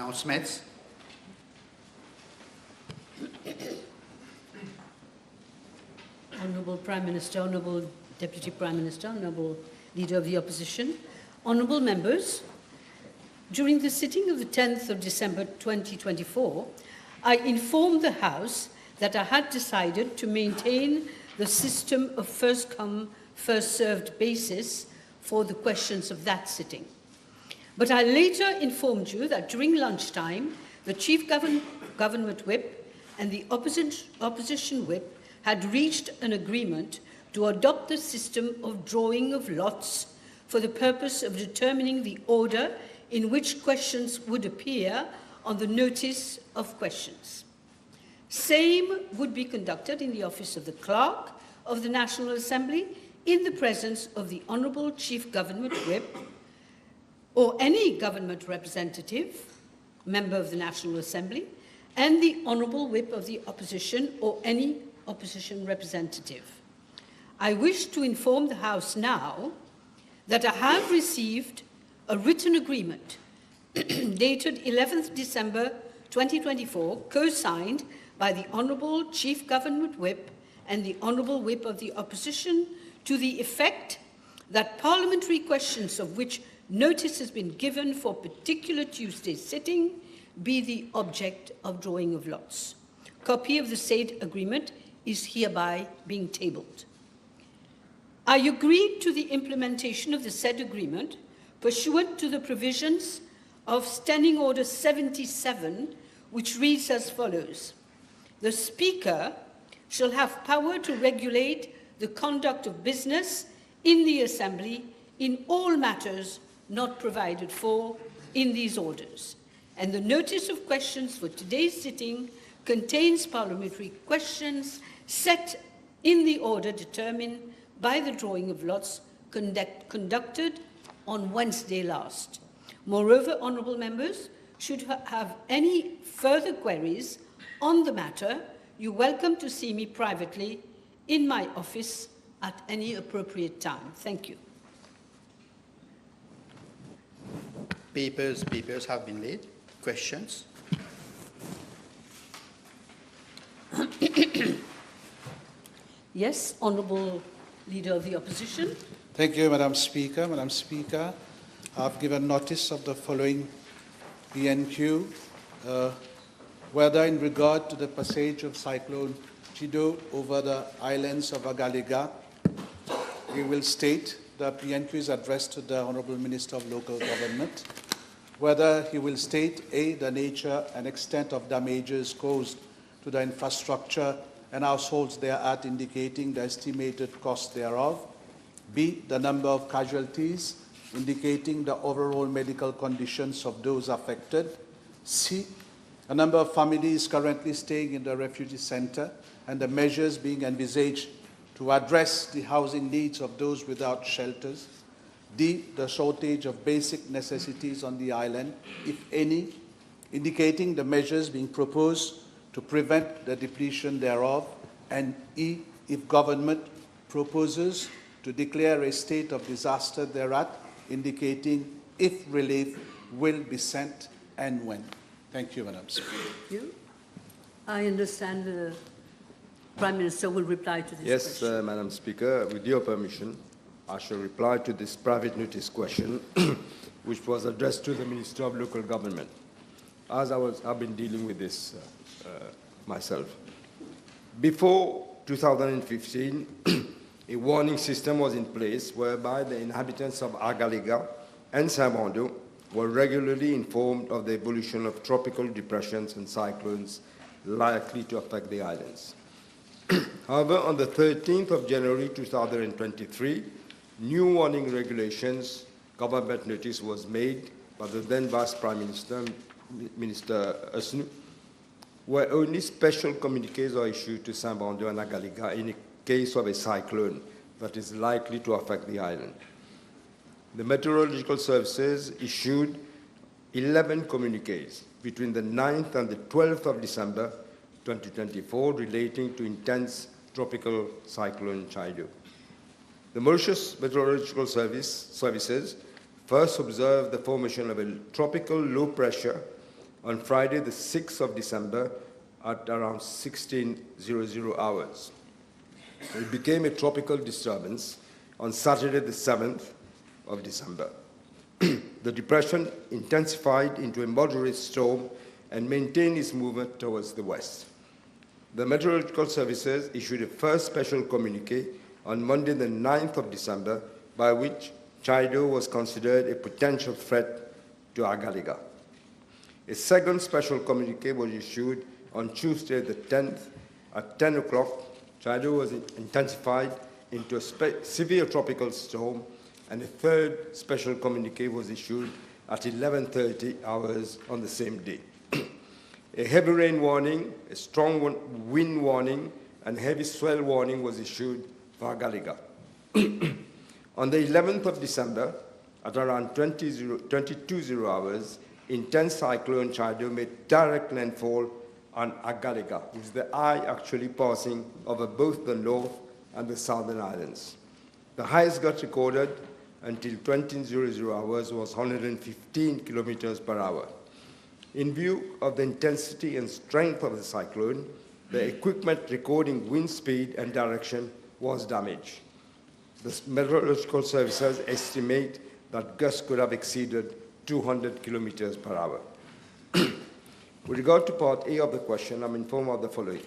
announcements. Honourable Prime Minister, Honourable Deputy Prime Minister, Honourable Leader of the Opposition, Honourable Members, during the sitting of the 10th of December 2024, I informed the House that I had decided to maintain the system of first-come, first-served basis for the questions of that sitting. But I later informed you that during lunchtime, the Chief Government Whip and the Opposition Whip had reached an agreement to adopt the system of drawing of lots for the purpose of determining the order in which questions would appear on the notice of questions. Same would be conducted in the office of the Clerk of the National Assembly in the presence of the Honourable Chief Government Whip or any government representative, member of the National Assembly, and the Honourable Whip of the Opposition or any opposition representative. I wish to inform the House now that I have received a written agreement dated 11th December 2024, co-signed by the Honourable Chief Government Whip and the Honourable Whip of the Opposition to the effect that parliamentary questions of which notice has been given for particular Tuesday's sitting be the object of drawing of lots. Copy of the said agreement is hereby being tabled. I agreed to the implementation of the said agreement pursuant to the provisions of Standing Order 77, which reads as follows. The Speaker shall have power to regulate the conduct of business in the Assembly in all matters not provided for in these orders. And the notice of questions for today's sitting contains parliamentary questions set in the order determined by the drawing of lots conducted on Wednesday last. Moreover, honourable members, should have any further queries on the matter, you're welcome to see me privately in my office at any appropriate time. Thank you. Papers have been laid. Questions? Yes, Honourable Leader of the Opposition. Thank you, Madam Speaker. Madam Speaker, I've given notice of the following PNQ, whether in regard to the passage of cyclone Chido over the islands of Agaléga, we will state the PNQ is addressed to the Honourable Minister of Local Government, whether he will state A, the nature and extent of damages caused to the infrastructure and households thereat, indicating the estimated cost thereof, B, the number of casualties, indicating the overall medical conditions of those affected, C, a number of families currently staying in the refugee center and the measures being envisaged to address the housing needs of those without shelters, D, the shortage of basic necessities on the island, if any, indicating the measures being proposed to prevent the depletion thereof, and E, if government proposes to declare a state of disaster thereat, indicating if relief will be sent and when. Thank you, Madam Speaker. Thank you. I understand the Prime Minister will reply to this question. Yes, Madam Speaker, with your permission, I shall reply to this private notice question, which was addressed to the Minister of Local Government, as I've been dealing with this myself. Before 2015, a warning system was in place whereby the inhabitants of Agaléga and Saint-Brando were regularly informed of the evolution of tropical depressions and cyclones likely to affect the islands. However, on the 13th of January 2023, new warning regulations, government notice was made by the then Vice Prime Minister, Minister Usnu, where only special communiques are issued to Saint-Brando and Agaléga in a case of a cyclone that is likely to affect the island. The meteorological services issued 11 communiques between the 9th and the 12th of December 2024 relating to intense tropical cyclone Chido. The Mauritius Meteorological Services first observed the formation of a tropical low pressure on Friday, the 6th of December, at around 16:00 hours. It became a tropical disturbance on Saturday, the 7th of December. The depression intensified into a moderate storm and maintained its movement towards the west. The Meteorological Services issued a first special communique on Monday, the 9th of December, by which Chido was considered a potential threat to Agaléga. A second special communique was issued on Tuesday, the 10th, at 10 o'clock. Chido was intensified into a severe tropical storm, and a third special communique was issued at 11:30 hours on the same day. A heavy rain warning, a strong wind warning, and heavy swell warning was issued for Agaléga. On the 11th of December, at around 22:00 hours, intense cyclone Chido made direct landfall on Agaléga, with the eye actually passing over both the north and the southern islands. The highest gust recorded until 20:00 hours was 115 kilometers per hour. In view of the intensity and strength of the cyclone, the equipment recording wind speed and direction was damaged. The Meteorological Services estimate that gusts could have exceeded 200 kilometers per hour. With regard to part A of the question, I'm informed of the following.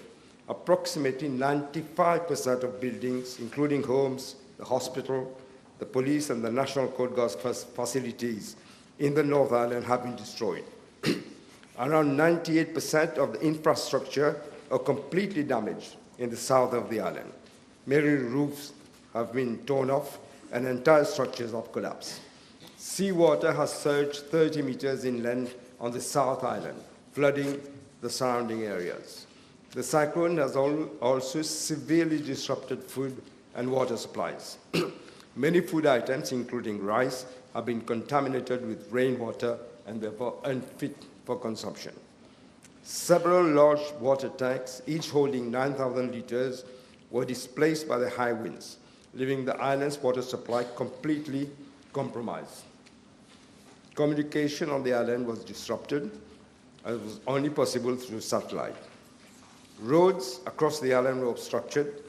Approximately 95% of buildings, including homes, the hospital, the police, and the National Coast Guard facilities in the North Island have been destroyed. Around 98% of the infrastructure are completely damaged in the south of the island. Many roofs have been torn off and entire structures have collapsed. Seawater has surged 30 meters inland on the South Island, flooding the surrounding areas. The cyclone has also severely disrupted food and water supplies. Many food items, including rice, have been contaminated with rainwater and therefore unfit for consumption. Several large water tanks, each holding 9,000 liters, were displaced by the high winds, leaving the island's water supply completely compromised. Communication on the island was disrupted, and it was only possible through satellite. Roads across the island were obstructed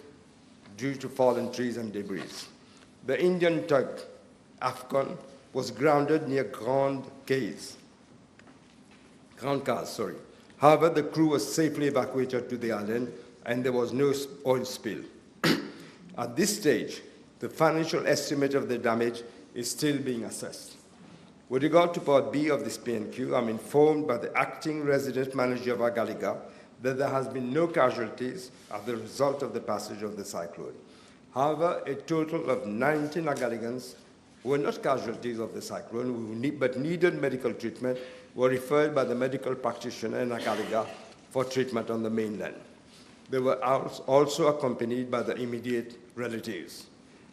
due to fallen trees and debris. The Indian tug, Afghan, was grounded near Grand Case. However, the crew was safely evacuated to the island, and there was no oil spill. At this stage, the financial estimate of the damage is still being assessed. With regard to Part B of this PNQ, I'm informed by the acting resident manager of Agaléga that there has been no casualties as the result of the passage of the cyclone. However, a total of 19 Agalégans who were not casualties of the cyclone but needed medical treatment were referred by the medical practitioner in Agaléga for treatment on the mainland. They were also accompanied by their immediate relatives.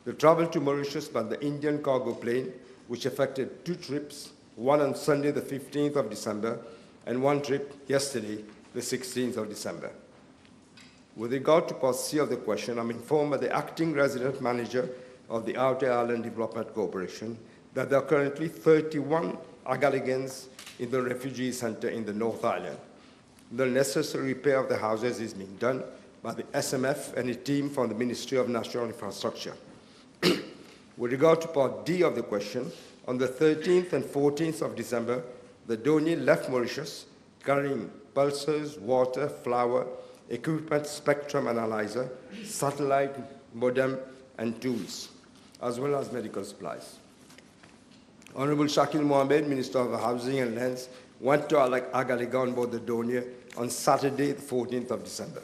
They traveled to Mauritius by the Indian cargo plane, which affected 2 trips, one on Sunday, the 15th of December, and 1 trip yesterday, the 16th of December. With regard to Part C of the question, I'm informed by the acting resident manager of the Outer Island Development Corporation that there are currently 31 Agalégans in the refugee center in the North Island. The necessary repair of the houses is being done by the SMF and a team from the Ministry of National Infrastructure. With regard to Part D of the question, on the 13th and 14th of December, the Doni left Mauritius carrying pulsers, water, flour, equipment, spectrum analyzer, satellite, modem, and tools, as well as medical supplies. Honorable Shakil Mohammed, Minister of Housing and Lands, went to Agaléga on board the Donia on Saturday, the 14th of December,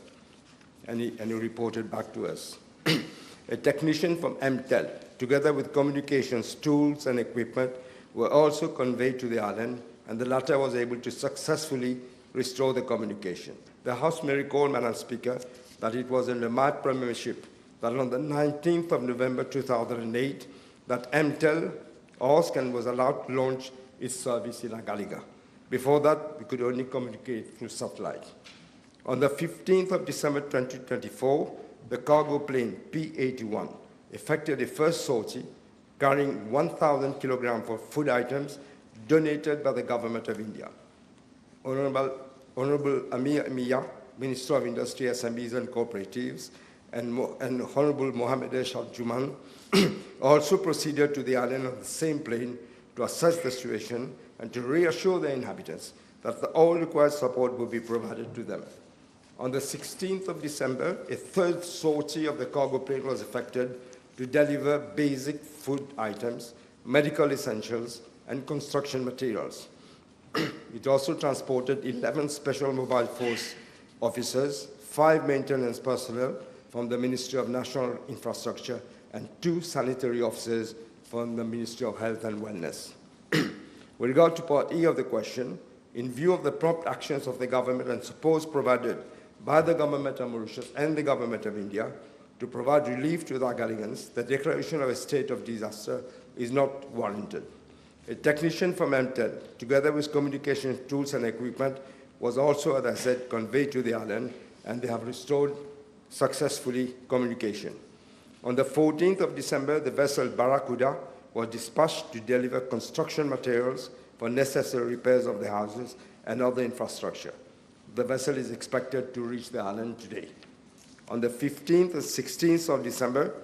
and he reported back to us. A technician from MTEL, together with communications tools and equipment, were also conveyed to the island, and the latter was able to successfully restore the communication. The House may recall, Madam Speaker, that it was in the MAD Premiership that on the 19th of November 2008 that MTEL asked and was allowed to launch its service in Agaléga. Before that, we could only communicate through satellite. On the 15th of December 2024, the cargo plane P-81 effected a first sortie carrying 1,000 kilograms of food items donated by the government of India. Honorable Amir Mia, Minister of Industry, SMEs and Cooperatives, and Honorable Mohammed Eshad Juman also proceeded to the island on the same plane to assess the situation and to reassure the inhabitants that all required support would be provided to them. On the 16th of December, a third sortie of the cargo plane was effected to deliver basic food items, medical essentials, and construction materials. It also transported 11 Special Mobile Force officers, 5 maintenance personnel from the Ministry of National Infrastructure, and 2 sanitary officers from the Ministry of Health and Wellness. With regard to Part E of the question, in view of the prompt actions of the government and support provided by the government of Mauritius and the government of India to provide relief to the Agalegans, the declaration of a state of disaster is not warranted. A technician from MTED, together with communication tools and equipment, was also, as I said, conveyed to the island, and they have restored successfully communication. On the 14th of December, the vessel Barracuda was dispatched to deliver construction materials for necessary repairs of the houses and other infrastructure. The vessel is expected to reach the island today. On the 15th and 16th of December,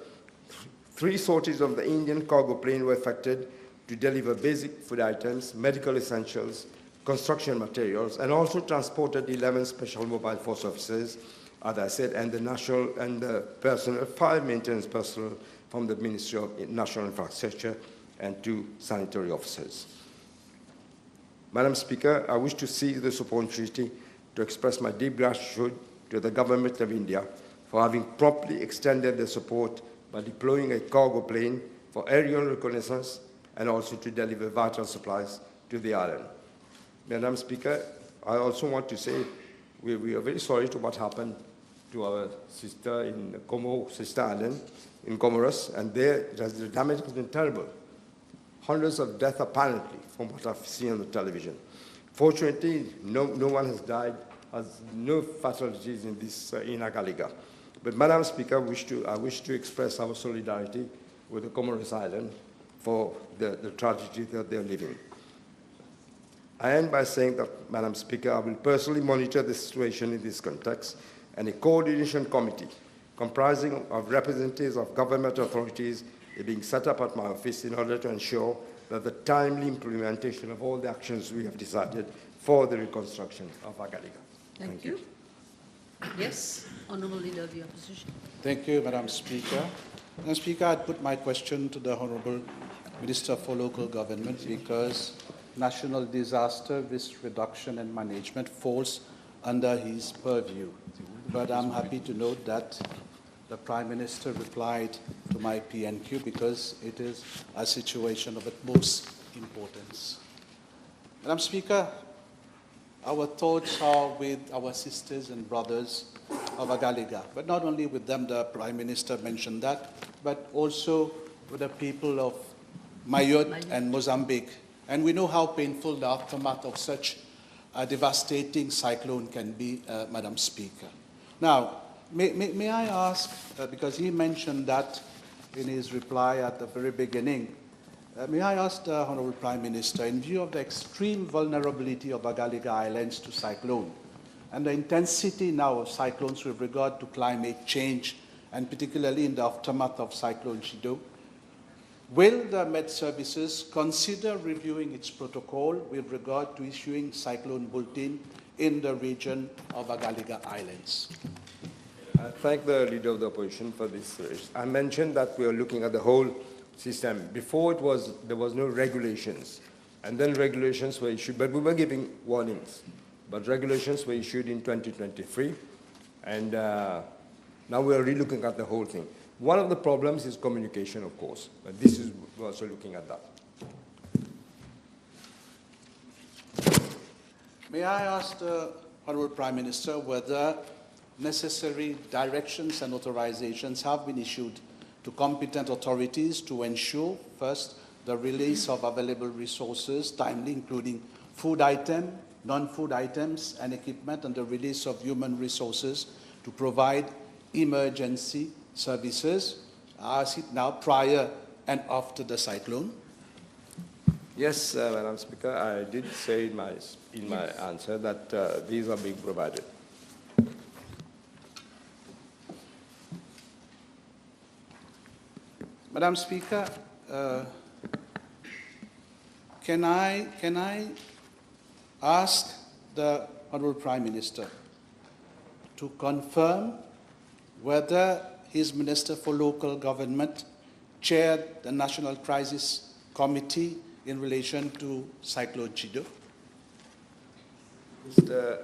3 sorties of the Indian cargo plane were effected to deliver basic food items, medical essentials, construction materials, and also transported 11 Special Mobile Force officers, as I said, and the personnel, 5 maintenance personnel from the Ministry of National Infrastructure, and 2 sanitary officers. Madam Speaker, I wish to seize this opportunity to express my deep gratitude to the Government of India for having promptly extended their support by deploying a cargo plane for aerial reconnaissance and also to deliver vital supplies to the island. Madam Speaker, I also want to say we are very sorry to what happened to our sister in Como, sister island in Comoros, and there the damage has been terrible. Hundreds of deaths apparently, from what I've seen on the television. Fortunately, no one has died, has no fatalities in this in Agaléga. But Madam Speaker, I wish to express our solidarity with the Comoros Island for the tragedy that they're living. I end by saying that, Madam Speaker, I will personally monitor the situation in this context, and a coordination committee comprising of representatives of government authorities is being set up at my office in order to ensure that the timely implementation of all the actions we have decided for the reconstruction of Agaléga. Thank you. Yes, Honourable Leader of the Opposition. Thank you, Madam Speaker. Madam Speaker, I'd put my question to the Honourable Minister for Local Government because National Disaster Risk Reduction and Management falls under his purview. But I'm happy to note that the Prime Minister replied to my PNQ because it is a situation of utmost importance. Madam Speaker, our thoughts are with our sisters and brothers of Agaléga, but not only with them, the Prime Minister mentioned that, but also with the people of Mayotte and Mozambique. And we know how painful the aftermath of such a devastating cyclone can be, Madam Speaker. Now, may I ask, because he mentioned that in his reply at the very beginning, may I ask the Honourable Prime Minister, in view of the extreme vulnerability of Agaléga Islands to cyclone, and the intensity now of cyclones with regard to climate change, and particularly in the aftermath of Cyclone Chido, will the Met Services consider reviewing its protocol with regard to issuing cyclone bulletin in the region of Agaléga Islands? I thank the Leader of the Opposition for this. I mentioned that we are looking at the whole system. Before there was no regulations, and then regulations were issued, but we were giving warnings. But regulations were issued in 2023, and now we are re-looking at the whole thing. One of the problems is communication, of course, but this is we're also looking at that. May I ask the Honourable Prime Minister whether necessary directions and authorizations have been issued to competent authorities to ensure, first, the release of available resources timely, including food items, non-food items and equipment, and the release of human resources to provide emergency services, as it now prior and after the cyclone? Yes, Madam Speaker, I did say in my answer that these are being provided. Madam Speaker, can I ask the Honourable Prime Minister to confirm whether his Minister for Local Government chaired the National Crisis Committee in relation to Cyclone Chido?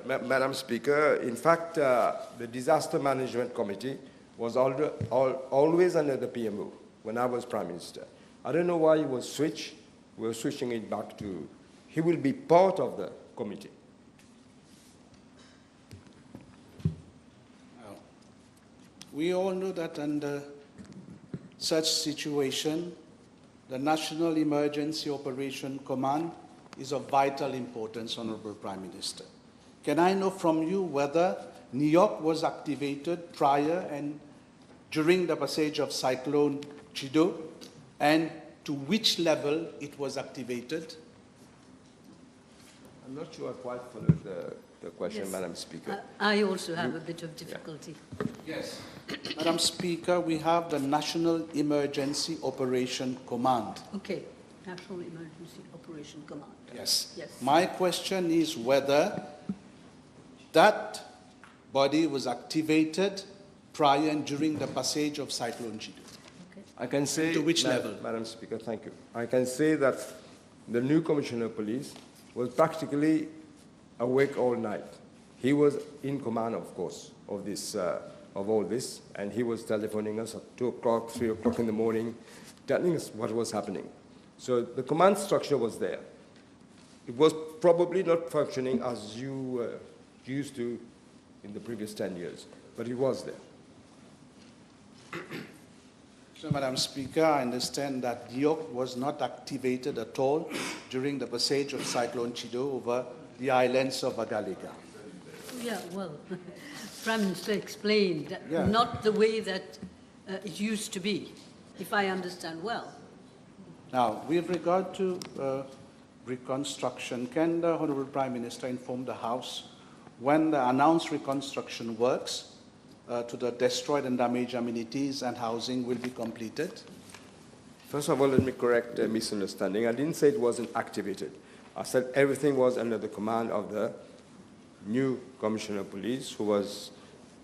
Madam Speaker, in fact, the Disaster Management Committee was always under the PMO when I was Prime Minister. I don't know why he was switched. We're switching it back to, he will be part of the committee. We all know that under such situation, the National Emergency Operation Command is of vital importance, Honourable Prime Minister. Can I know from you whether New York was activated prior and during the passage of Cyclone Chido, and to which level it was activated? I'm not sure I quite followed the question, Yes. Madam Speaker. I also have a bit of difficulty. Yes. Madam Speaker, we have the National Emergency Operation Command. Okay, National Emergency Operation Command. Yes. Yes. My question is whether that body was activated prior and during the passage of Cyclone Chido. Okay. I can say, To which level? Madam Speaker, thank you. I can say that the new Commissioner of Police was practically awake all night. He was in command, of course, of this, of all this, and he was telephoning us at 2 o'clock, 3 o'clock in the morning, telling us what was happening. So the command structure was there. It was probably not functioning as you used to in the previous 10 years, but it was there. So, Madam Speaker, I understand that York was not activated at all during the passage of Cyclone Chido over the islands of Agaléga. Yeah, well, Prime Minister explained that Yeah. not the way that it used to be, if I understand well. Now, with regard to reconstruction, can the Honourable Prime Minister inform the House when the announced reconstruction works to the destroyed and damaged amenities and housing will be completed? First of all, let me correct a misunderstanding. I didn't say it wasn't activated. I said everything was under the command of the new Commissioner of Police, who was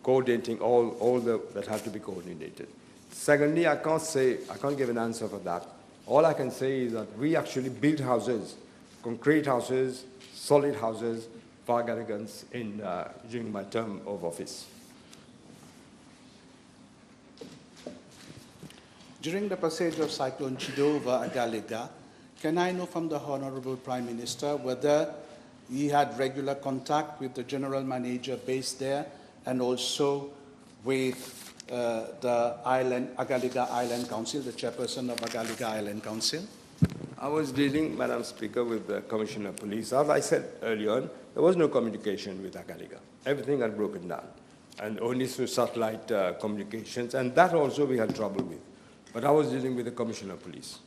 coordinating all that had to be coordinated. Secondly, I can't give an answer for that. All I can say is that we actually built houses, concrete houses, solid houses for Agalegans during my term of office. During the passage of Cyclone Chido over Agaléga, can I know from the Honourable Prime Minister whether he had regular contact with the General Manager based there and also with the Agaléga Island Council, the chairperson of Agaléga Island Council? I was dealing, Madam Speaker, with the Commissioner of Police. As I said earlier on, there was no communication with Agaléga. Everything had broken down, and only through satellite communications, and that also we had trouble with. But I was dealing with the Commissioner of Police.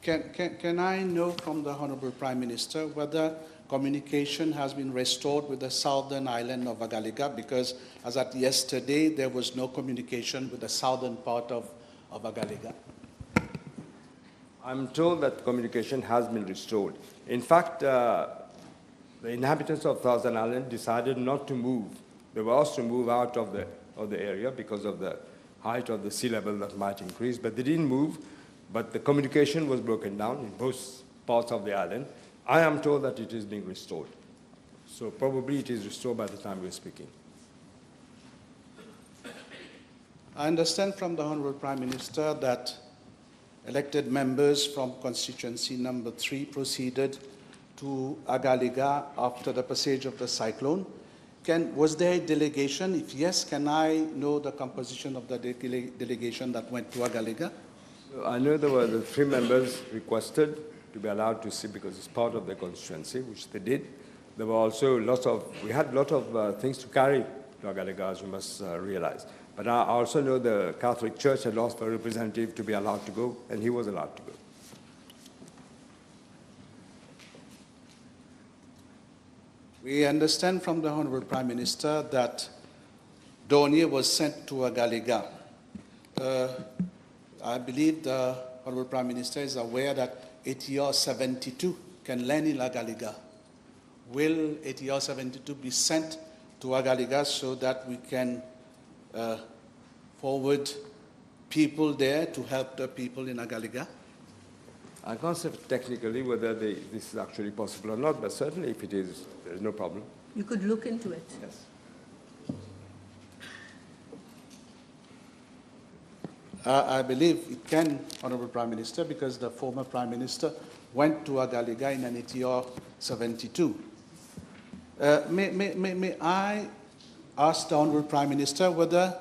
Can I know from the Honourable Prime Minister whether communication has been restored with the southern island of Agaléga? Because as at yesterday, there was no communication with the southern part of Agaléga. I'm told that communication has been restored. In fact, the inhabitants of Thousand Island decided not to move. They were asked to move out of the area because of the height of the sea level that might increase, but they didn't move. But the communication was broken down in both parts of the island. I am told that it is being restored. So probably it is restored by the time we're speaking. I understand from the Honourable Prime Minister that elected members from constituency number 3 proceeded to Agaléga after the passage of the cyclone. Was there a delegation? If yes, can I know the composition of the delegation that went to Agaléga? So I know there were the 3 members requested to be allowed to see because it's part of their constituency, which they did. There were also we had a lot of things to carry to Agaléga, as you must realize. But I also know the Catholic Church had asked for a representative to be allowed to go, and he was allowed to go. We understand from the Honorable Prime Minister that dossier was sent to Agaléga. I believe the Honorable Prime Minister is aware that ATR 72 can land in Agaléga. Will ATR 72 be sent to Agaléga so that we can forward people there to help the people in Agaléga? I can't say technically whether this is actually possible or not, but certainly if it is, there's no problem. You could look into it. Yes. I believe it can, Honorable Prime Minister, because the former Prime Minister went to Agaléga in an ATR 72. May I ask the Honorable Prime Minister whether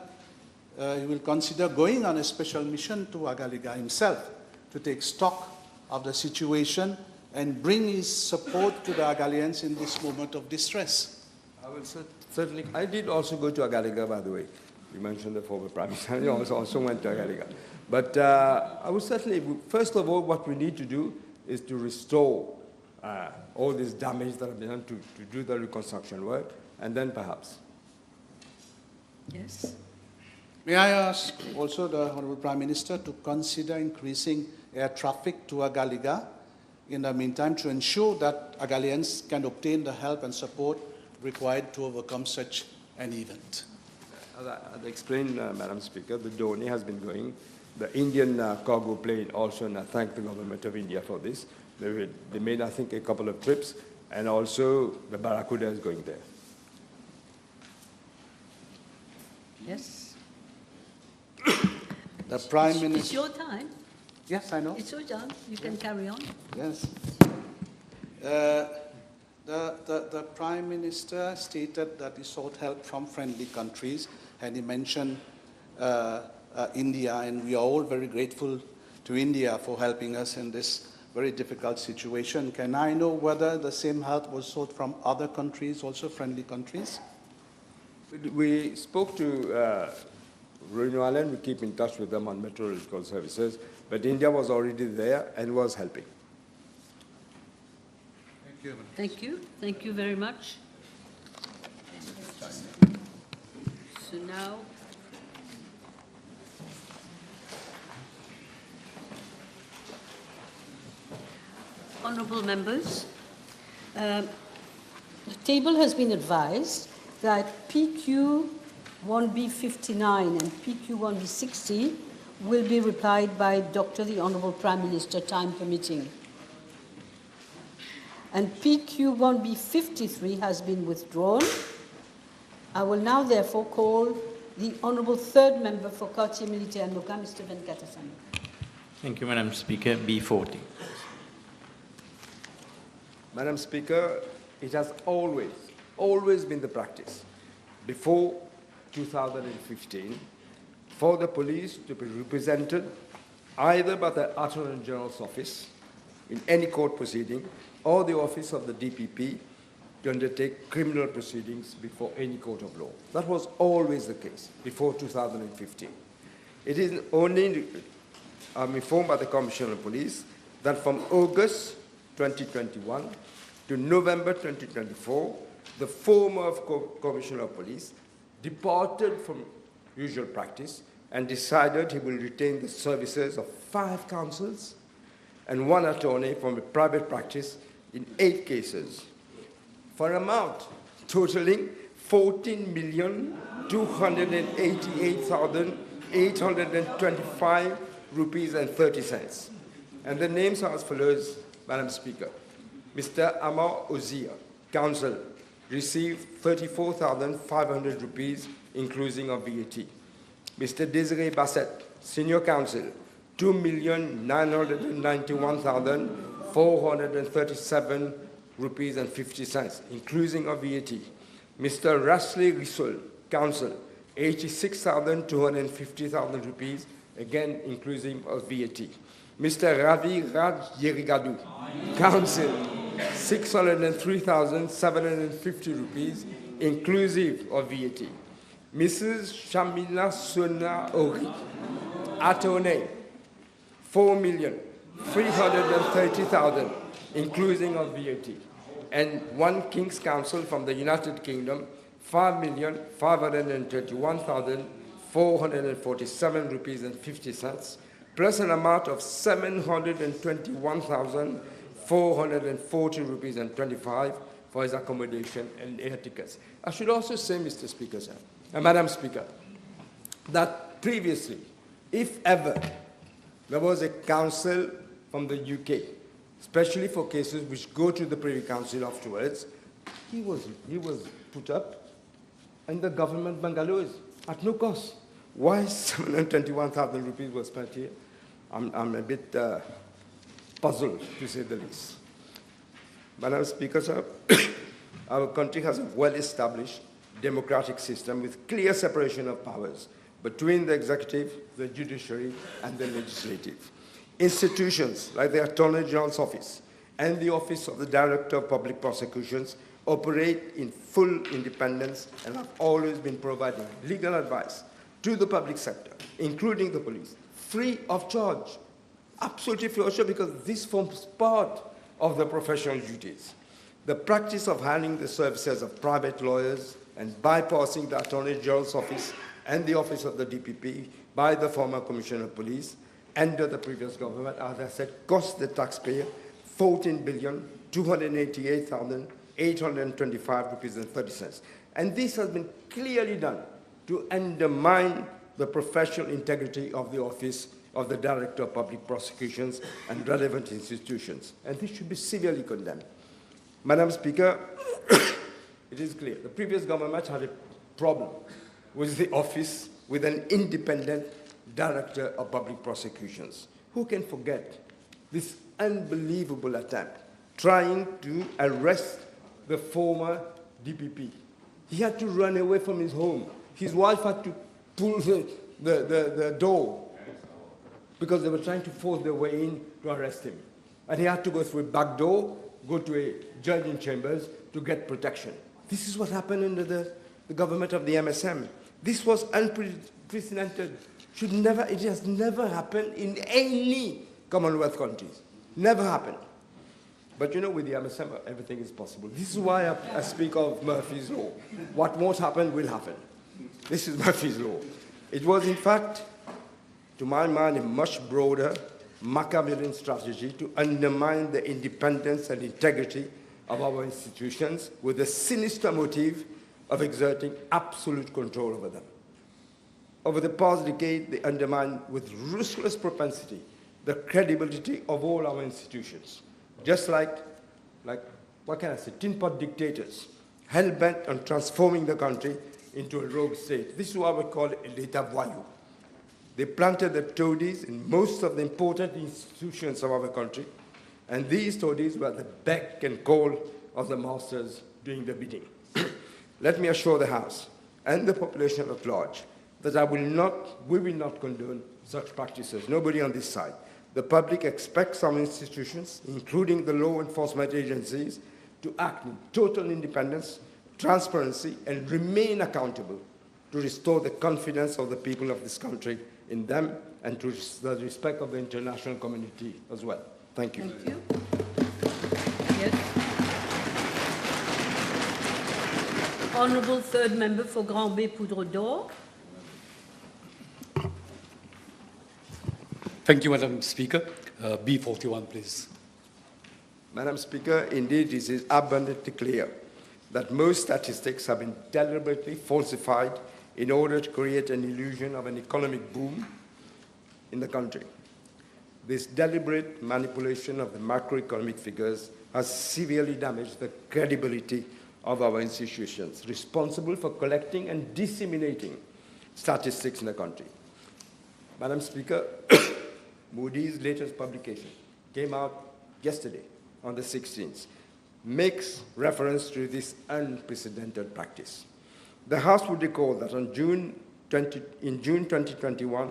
he will consider going on a special mission to Agaléga himself to take stock of the situation and bring his support to the Agalians in this moment of distress? I will certainly. I did also go to Agaléga, by the way. You mentioned the former Prime Minister. I also went to Agaléga. But I would certainly, first of all, what we need to do is to restore all this damage that have been done to do the reconstruction work, and then perhaps. Yes. May I ask also the Honorable Prime Minister to consider increasing air traffic to Agaléga in the meantime to ensure that Agalians can obtain the help and support required to overcome such an event? As I explained, Madam Speaker, the dossier has been going. The Indian cargo plane also, and I thank the government of India for this. They made, I think, a couple of trips, and also the Barracuda is going there. Yes. The Prime It's Minister. your time. Yes, I know. It's your time. You can carry on. Yes. The Prime Minister stated that he sought help from friendly countries, and he mentioned India, and we are all very grateful to India for helping us in this very difficult situation. Can I know whether the same help was sought from other countries, also friendly countries? We spoke to Reunion Island. We keep in touch with them on meteorological services, but India was already there and was helping. Thank you. Thank you. Thank you very much. So now, honourable members, the table has been advised that PQ 1B59 and PQ 1B60 will be replied by Dr. the Honourable Prime Minister, time permitting. And PQ 1B53 has been withdrawn. I will now therefore call the Honourable Third Member for Quartier Militaire and Moka, Mr. Venkatasamy. Thank you, Madam Speaker. B40. Madam Speaker, it has always been the practice before 2015 for the police to be represented either by the Attorney General's office in any court proceeding or the office of the DPP to undertake criminal proceedings before any court of law. That was always the case before 2015. It is only, I'm informed by the Commissioner of Police, that from August 2021 to November 2024, the former Commissioner of Police departed from usual practice and decided he will retain the services of 5 counsels and 1 attorney from a private practice in 8 cases for an amount totaling 14,288,825 rupees and 30 cents. And the names are as follows, Madam Speaker. Mr. Amar Ozia, counsel, received 34,500 rupees, including of VAT. Mr. Desiree Bassett, senior counsel, 2,991,437 rupees and 50 cents, including of VAT. Mr. Rasley Risol, counsel, 86,250,000 rupees, again inclusive of VAT. Mr. Ravi Raj Yerigadu, counsel, 603,750 rupees, inclusive of VAT. Mrs. Shamila Suna Ori, attorney, 4,330,000, including of VAT, and one King's Counsel from the United Kingdom, 5,531,447 rupees and 50 cents, plus an amount of 721,440 rupees and 25 for his accommodation and air tickets. I should also say, Mr. Speaker, sir, and Madam Speaker, that previously, if ever, there was a council from the UK, especially for cases which go to the Privy Council afterwards, he was put up in the government bungalows at no cost. Why 721,000 rupees was spent here? I'm a bit puzzled, to say the least. Madam Speaker, sir, our country has a well-established democratic system with clear separation of powers between the executive, the judiciary, and the legislative. Institutions like the Attorney General's Office and the Office of the Director of Public Prosecutions operate in full independence and have always been providing legal advice to the public sector, including the police, free of charge, absolutely free of charge, because this forms part of the professional duties. The practice of handling the services of private lawyers and bypassing the Attorney General's Office and the Office of the DPP by the former Commissioner of Police under the previous government, as I said, cost the taxpayer 14,288,825 rupees and 30 cents. And this has been clearly done to undermine the professional integrity of the Office of the Director of Public Prosecutions and relevant institutions. And this should be severely condemned. Madam Speaker, it is clear the previous government had a problem with the office with an independent Director of Public Prosecutions. Who can forget this unbelievable attempt trying to arrest the former DPP? He had to run away from his home. His wife had to pull the door because they were trying to force their way in to arrest him. And he had to go through a back door, go to a judge in chambers to get protection. This is what happened under the government of the MSM. This was unprecedented. It has never happened in any Commonwealth countries. Never happened. But you know, with the MSM, everything is possible. This is why I speak of Murphy's Law. What won't happen will happen. This is Murphy's Law. It was, in fact, to my mind, a much broader Machiavellian strategy to undermine the independence and integrity of our institutions with the sinister motive of exerting absolute control over them. Over the past decade, they undermined with ruthless propensity the credibility of all our institutions, just like what can I say, tin pot dictators, hell-bent on transforming the country into a rogue state. This is what we call l'état voyou. They planted the toadies in most of the important institutions of our country, and these toadies were the beck and call of the masters doing the bidding. Let me assure the House and the population at large that we will not condone such practices, nobody on this side. The public expects some institutions, including the law enforcement agencies, to act in total independence, transparency, and remain accountable to restore the confidence of the people of this country in them and to the respect of the international community as well. Thank you. Thank you. Yes. Honourable Third Member for Grand Bay Poudre d'Or. Thank you, Madam Speaker. B41, please. Madam Speaker, indeed, it is abundantly clear that most statistics have been deliberately falsified in order to create an illusion of an economic boom in the country. This deliberate manipulation of the macroeconomic figures has severely damaged the credibility of our institutions responsible for collecting and disseminating statistics in the country. Madam Speaker, Moody's latest publication came out yesterday on the 16th, makes reference to this unprecedented practice. The House would recall that in June 2021,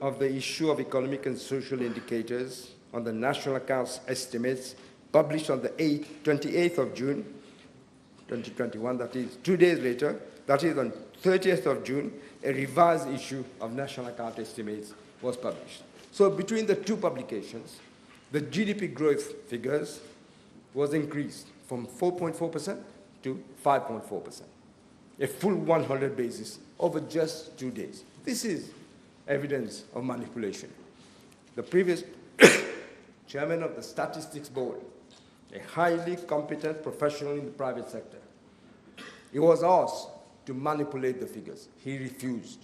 of the issue of economic and social indicators on the National Accounts estimates published on the 28th of June 2021, that is 2 days later, that is on 30th of June, a revised issue of National Account Estimates was published. So between the two publications, the GDP growth figures was increased from 4.4% to 5.4%, a full 100 basis over just 2 days. This is evidence of manipulation. The previous chairman of the Statistics Board, a highly competent professional in the private sector, he was asked to manipulate the figures. He refused.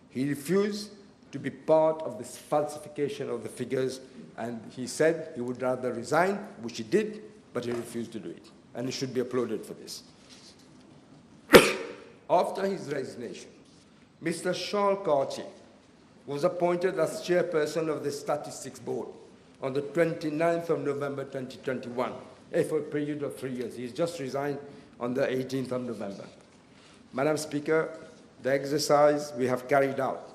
He refused to be part of this falsification of the figures, and he said he would rather resign, which he did, but he refused to do it, and he should be applauded for this. After his resignation, Mr. Charles Cartier was appointed as chairperson of the Statistics Board on the 29th of November 2021, for a period of 3 years. He's just resigned on the 18th of November. Madam Speaker, the exercise we have carried out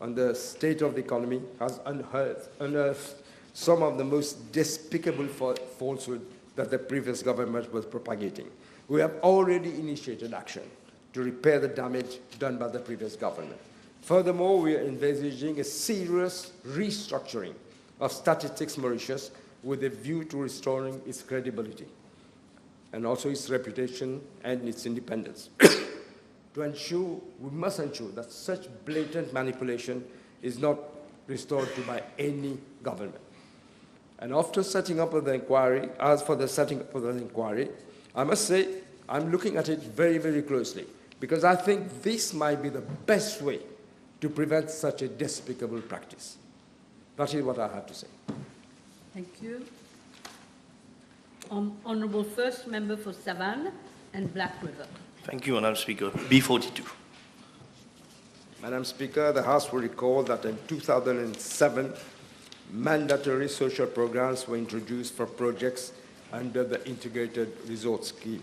on the state of the economy has unearthed some of the most despicable falsehood that the previous government was propagating. We have already initiated action to repair the damage done by the previous government. Furthermore, we are envisaging a serious restructuring of Statistics Mauritius with a view to restoring its credibility and also its reputation and its independence. To ensure, we must ensure that such blatant manipulation is not restored to by any government. And after setting up of the inquiry, as for the setting up of the inquiry, I must say I'm looking at it very, very closely, because I think this might be the best way to prevent such a despicable practice. That is what I have to say. Thank you. Honourable First Member for Savannah and Black River. Thank you, Madam Speaker. B42. Madam Speaker, the House will recall that in 2007, mandatory social programs were introduced for projects under the Integrated Resort Scheme.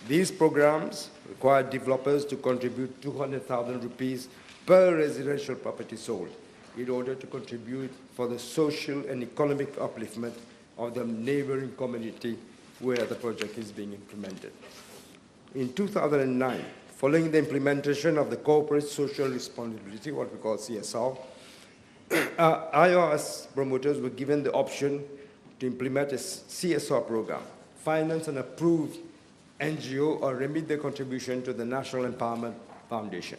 These programs required developers to contribute 200,000 rupees per residential property sold in order to contribute for the social and economic upliftment of the neighboring community where the project is being implemented. In 2009, following the implementation of the Corporate Social Responsibility, what we call CSR, IRS promoters were given the option to implement a CSR program, finance an approved NGO, or remit their contribution to the National Empowerment Foundation.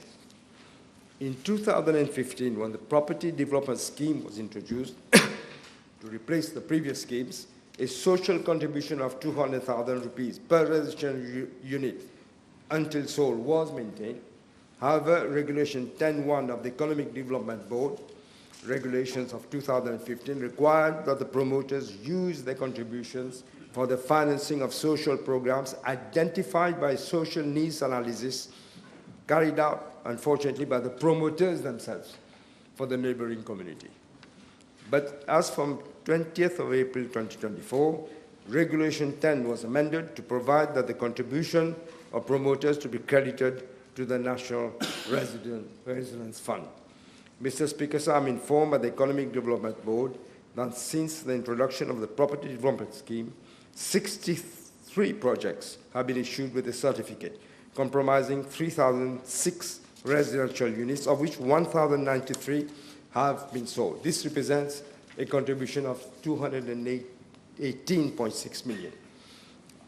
In 2015, when the Property Development Scheme was introduced to replace the previous schemes, a social contribution of 200,000 rupees per residential unit until sold was maintained. However, Regulation 10.1 of the Economic Development Board, regulations of 2015, required that the promoters use their contributions for the financing of social programs identified by social needs analysis carried out, unfortunately, by the promoters themselves for the neighboring community. But as from 20th of April 2024, Regulation 10 was amended to provide that the contribution of promoters to be credited to the National Residence Fund. Mr. Speaker, sir, I'm informed by the Economic Development Board that since the introduction of the Property Development Scheme, 63 projects have been issued with a certificate comprising 3,006 residential units, of which 1,093 have been sold. This represents a contribution of 218.6 million.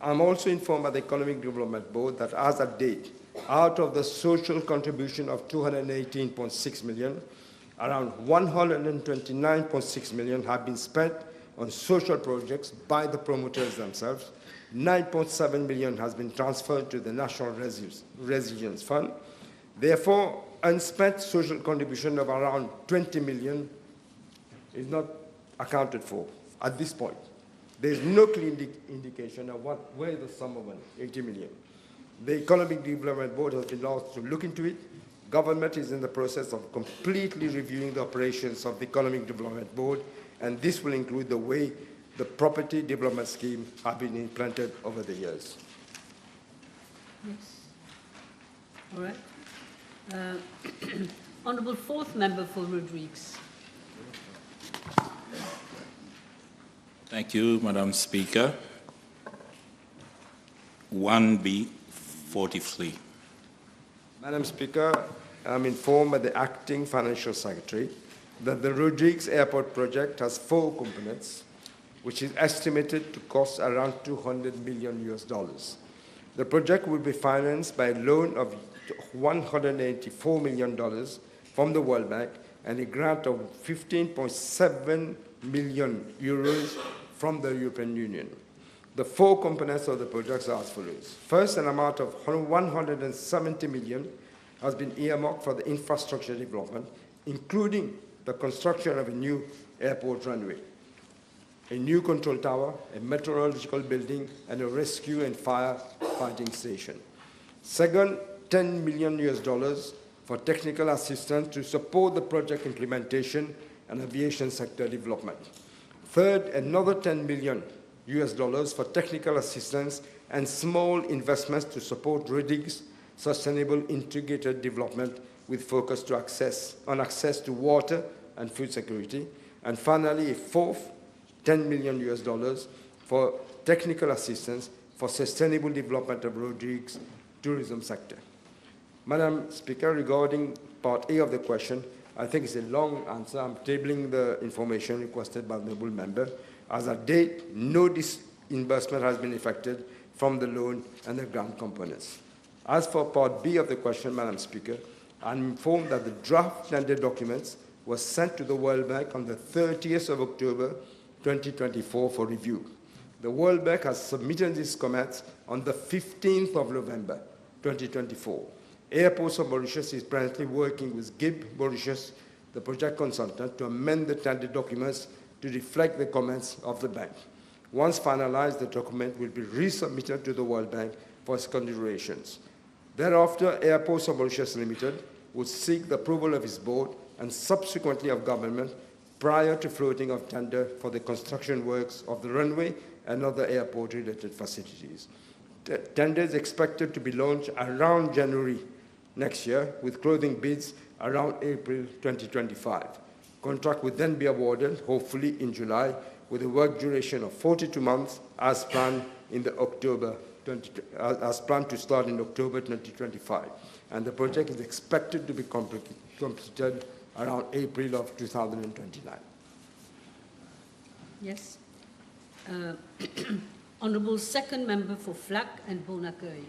I'm also informed by the Economic Development Board that as at date, out of the social contribution of 218.6 million, around 129.6 million have been spent on social projects by the promoters themselves. 9.7 million has been transferred to the National Resilience Fund. Therefore, unspent social contribution of around 20 million is not accounted for at this point. There is no clear indication of where the sum of 80 million. The Economic Development Board has been asked to look into it. Government is in the process of completely reviewing the operations of the Economic Development Board, and this will include the way the Property Development Scheme have been implemented over the years. Yes. All right. Honourable Fourth Member for Rodrigues. Thank you, Madam Speaker. 1B43. Madam Speaker, I'm informed by the Acting Financial Secretary that the Rodrigues Airport project has 4 components, which is estimated to cost around $200 million. The project will be financed by a loan of $184 million from the World Bank and a grant of 15.7 million euros from the European Union. The 4 components of the project are as follows. First, an amount of 170 million has been earmarked for the infrastructure development, including the construction of a new airport runway, a new control tower, a meteorological building, and a rescue and fire fighting station. Second, $10 million for technical assistance to support the project implementation and aviation sector development. Third, another $10 million for technical assistance and small investments to support Rodrigues' sustainable integrated development with focus on access to water and food security. And finally, a fourth, $10 million for technical assistance for sustainable development of Rodrigues' tourism sector. Madam Speaker, regarding part A of the question, I think it's a long answer. I'm tabling the information requested by the noble member. As of date, no disbursement has been effected from the loan and the grant components. As for part B of the question, Madam Speaker, I'm informed that the draft tender documents were sent to the World Bank on the 30th of October 2024 for review. The World Bank has submitted these comments on the 15th of November 2024. Airports of Mauritius is presently working with GIB Mauritius, the project consultant, to amend the tender documents to reflect the comments of the bank. Once finalized, the document will be resubmitted to the World Bank for its considerations. Thereafter, Airports of Mauritius Limited would seek the approval of its board and subsequently of government prior to floating of tender for the construction works of the runway and other airport-related facilities. The tender is expected to be launched around January next year, with closing bids around April 2025. Contract will then be awarded, hopefully in July, with a work duration of 42 months as planned as planned to start in October 2025. And the project is expected to be completed around April of 2029. Yes. Honourable Second Member for Flack and Bon-Accueil.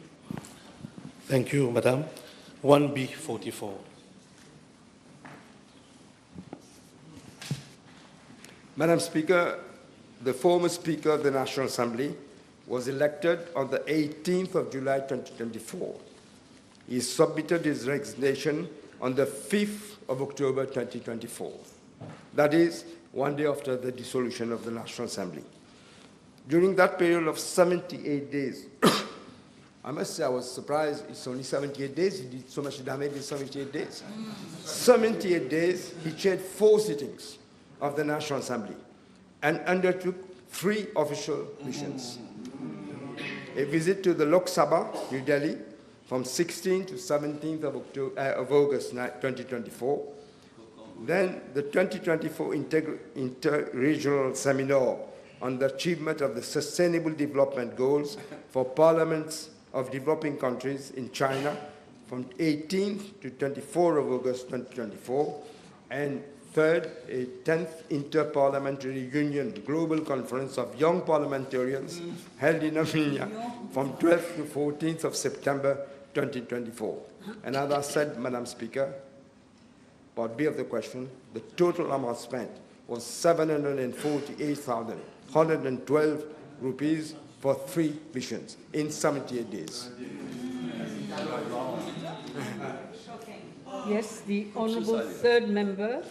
Thank you, Madam. 1B44. Madam Speaker, the former Speaker of the National Assembly was elected on the 18th of July 2024. He submitted his resignation on the 5th of October 2024. That is, one day after the dissolution of the National Assembly. During that period of 78 days, I must say I was surprised it's only 78 days. He did so much damage in 78 days. 78 days, he chaired 4 sittings of the National Assembly and undertook 3 official missions. A visit to the Lok Sabha, New Delhi, from 16th to 17th of August 2024. Then the 2024 Inter-Regional Seminar on the achievement of the Sustainable Development Goals for Parliaments of Developing Countries in China from 18th to 24th of August 2024. And third, a 10th Inter-Parliamentary Union Global Conference of Young Parliamentarians held in Armenia from 12th to 14th of September 2024. And as I said, Madam Speaker, part B of the question, the total amount spent was 748,112 rupees for 3 missions in 78 days. Yes, the Honourable Third Member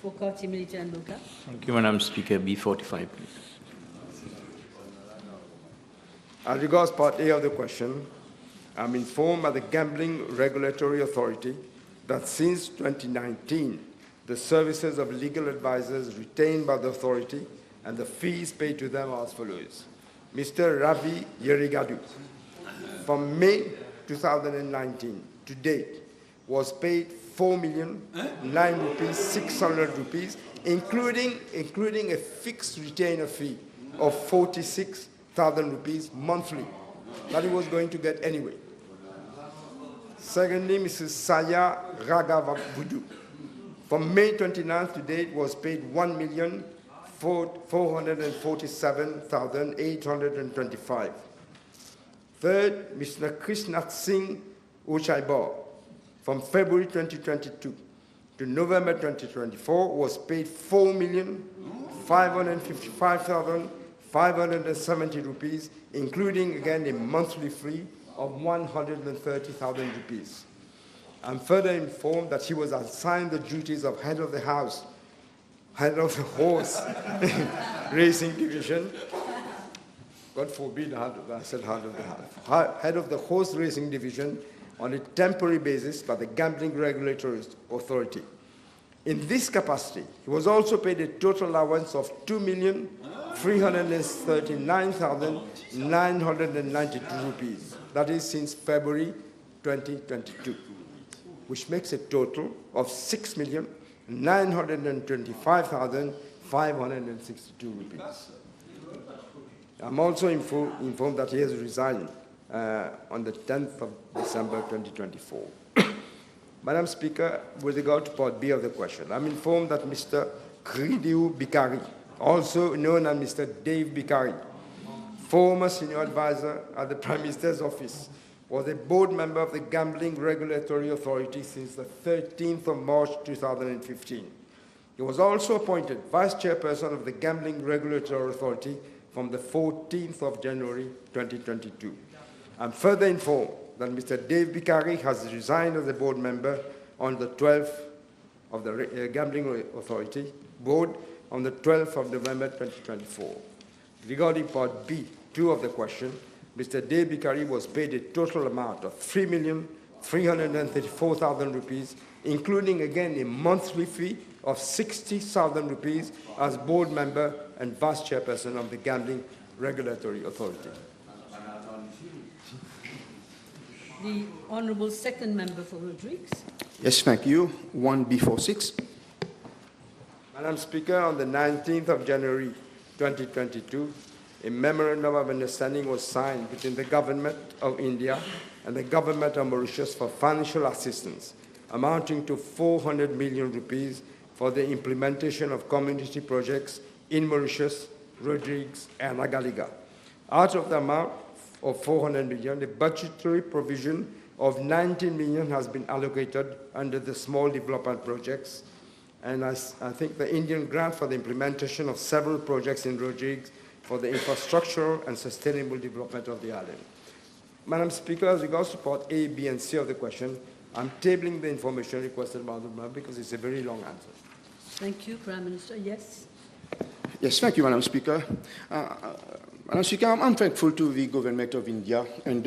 for Quartier Militaire and Boka. Thank you, Madam Speaker. B45, please. As regards part A of the question, I'm informed by the Gambling Regulatory Authority that since 2019, the services of legal advisors retained by the authority and the fees paid to them are as follows. Mr. Ravi Yerigadu, from May 2019 to date, was paid 4,009,600 rupees, including a fixed retainer fee of 46,000 rupees monthly that he was going to get anyway. Secondly, Mrs. Saya Ragavavudu. From May 29th to date was paid 1,447,825. Third, Mr. Krishnath Singh Uchaibar. From February 2022 to November 2024 was paid 4,555,570 rupees, including again a monthly fee of 130,000 rupees. I'm further informed that he was assigned the duties of head of the house, head of the horse racing division. God forbid I said head of the house. Head of the horse racing division on a temporary basis by the Gambling Regulatory Authority. In this capacity, he was also paid a total allowance of 2,339,992 rupees. That is since February 2022, which makes a total of 6,925,562 rupees. I'm also informed that he has resigned on the 10th of December 2024. Madam Speaker, with regard to part B of the question, I'm informed that Mr. Chido Bikari, also known as Mr. Dave Bikari, former senior advisor at the Prime Minister's office, was a board member of the Gambling Regulatory Authority since the 13th of March 2015. He was also appointed Vice Chairperson of the Gambling Regulatory Authority from the 14th of January 2022. I'm further informed that Mr. Dave Bikari has resigned as a board member on the 12th of the Gambling Authority board on the 12th of November 2024. Regarding part B2 of the question, Mr. Dave Bikari was paid a total amount of 3,334,000 rupees, including again a monthly fee of 60,000 rupees as board member and vice chairperson of the Gambling Regulatory Authority. The Honourable Second Member for Rodrigues. Yes, thank you. 1B46. Madam Speaker, on the 19th of January 2022, a memorandum of understanding was signed between the Government of India and the Government of Mauritius for financial assistance amounting to 400 million rupees for the implementation of community projects in Mauritius, Rodrigues, and Agaléga. Out of the amount of 400 million, a budgetary provision of 19 million has been allocated under the small development projects, and I think the Indian grant for the implementation of several projects in Rodrigues for the infrastructural and sustainable development of the island. Madam Speaker, as regards to part A, B, and C of the question, I'm tabling the information requested by the member because it's a very long answer. Thank you, Prime Minister. Yes. Yes, thank you, Madam Speaker. Madam Speaker, I'm thankful to the Government of India and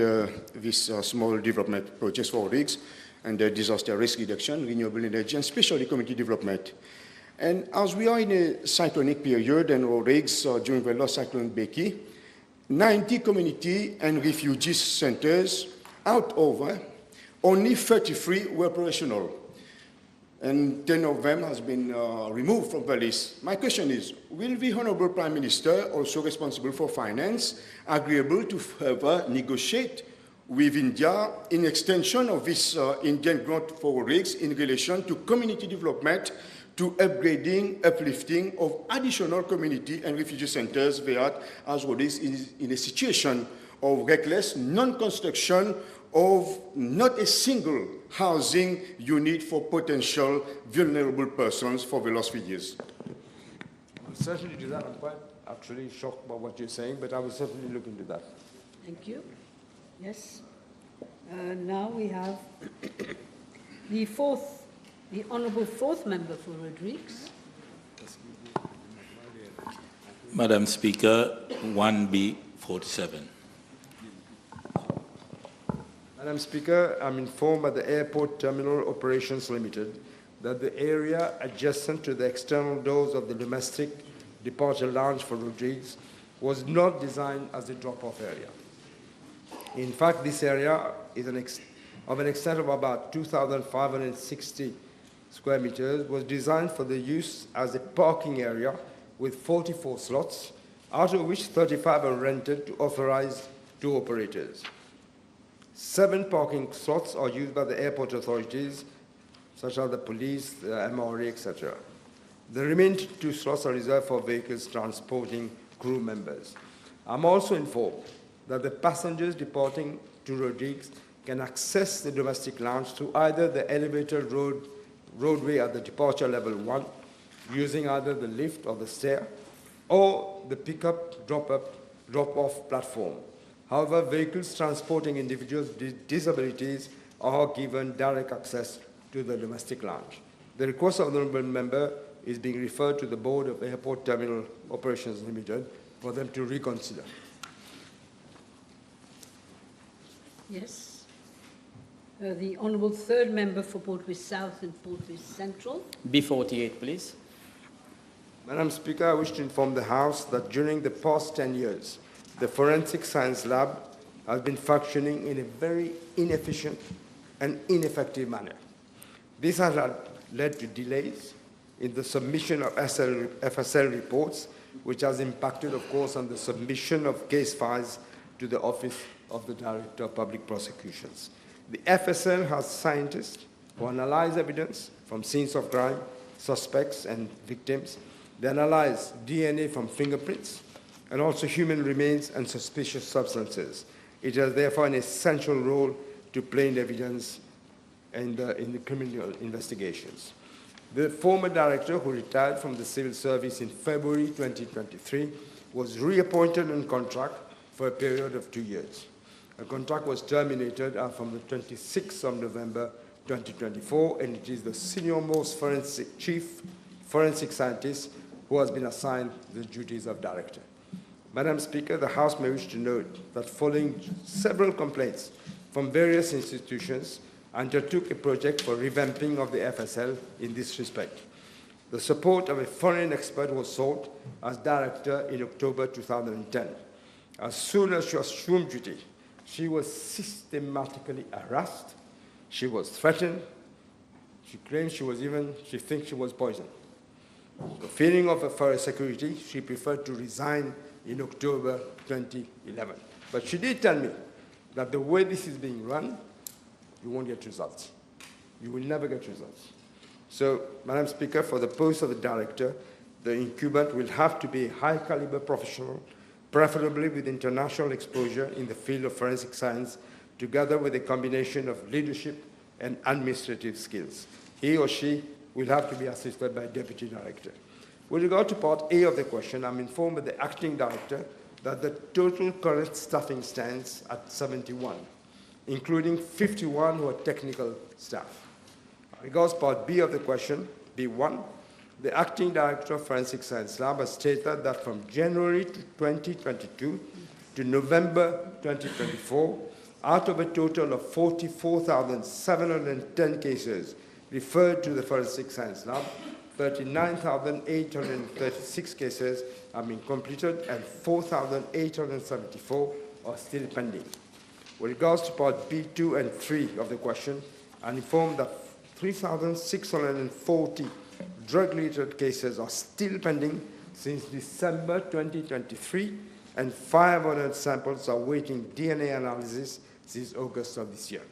this small development projects for rigs and disaster risk reduction, renewable energy, and especially community development. And as we are in a cyclonic period and rigs during the last cyclone Becky, 90 community and refugee centers out of only 33 were operational, and 10 of them has been removed from the list. My question is, will the Honourable Prime Minister, also responsible for finance, agreeable to further negotiate with India in extension of this Indian grant for rigs in relation to community development, to upgrading, uplifting of additional community and refugee centers there, as well as in a situation of reckless non-construction of not a single housing unit for potential vulnerable persons for the last few years. I will certainly do that. I'm quite actually shocked by what you're saying, but I will certainly look into that. Thank you. Yes. Now we have the Honourable Fourth Member for Rodrigues. Madam Speaker, 1B47. Madam Speaker, I'm informed by the Airport Terminal Operations Limited that the area adjacent to the external doors of the domestic departure lounge for Rodrigues was not designed as a drop-off area. In fact, this area is of an extent of about 2,560 square meters, was designed for the use as a parking area with 44 slots, out of which 35 are rented to authorized tour operators. 7 parking slots are used by the airport authorities, such as the police, the MRA, etc. The remaining 2 slots are reserved for vehicles transporting crew members. I'm also informed that the passengers departing to Rodrigues can access the domestic lounge through either the elevated roadway at the departure level 1, using either the lift or the stair, or the pickup, drop-off platform. However, vehicles transporting individuals with disabilities are given direct access to the domestic lounge. The request of the honourable member is being referred to the Board of Airport Terminal Operations Limited for them to reconsider. Yes. The Honourable Third Member for Portway South and Portway Central. B48, please. Madam Speaker, I wish to inform the House that during the past 10 years, the Forensic Science Lab has been functioning in a very inefficient and ineffective manner. This has led to delays in the submission of FSL reports, which has impacted, of course, on the submission of case files to the Office of the Director of Public Prosecutions. The FSL has scientists who analyze evidence from scenes of crime, suspects, and victims. They analyze DNA from fingerprints and also human remains and suspicious substances. It has therefore an essential role to play in evidence in the criminal investigations. The former director, who retired from the civil service in February 2023, was reappointed on contract for a period of 2 years. The contract was terminated from the 26th of November 2024, and it is the senior-most chief forensic scientist who has been assigned the duties of director. Madam Speaker, the House may wish to note that following several complaints from various institutions, undertook a project for revamping of the FSL in this respect. The support of a foreign expert was sought as director in October 2010. As soon as she assumed duty, she was systematically harassed, she was threatened, she claimed she thinks she was poisoned. So, fearing of her security, she preferred to resign in October 2011. But she did tell me that the way this is being run, you won't get results. You will never get results. So, Madam Speaker, for the post of the director, the incumbent will have to be a high-caliber professional, preferably with international exposure in the field of forensic science, together with a combination of leadership and administrative skills. He or she will have to be assisted by a deputy director. With regard to part A of the question, I'm informed by the acting director that the total current staffing stands at 71, including 51 who are technical staff. Regards part B of the question, B1, the acting director of Forensic Science Lab has stated that from January 2022 to November 2024, out of a total of 44,710 cases referred to the Forensic Science Lab, 39,836 cases have been completed and 4,874 are still pending. With regards to part B2 and 3 of the question, I'm informed that 3,640 drug-related cases are still pending since December 2023, and 500 samples are awaiting DNA analysis since August of this year.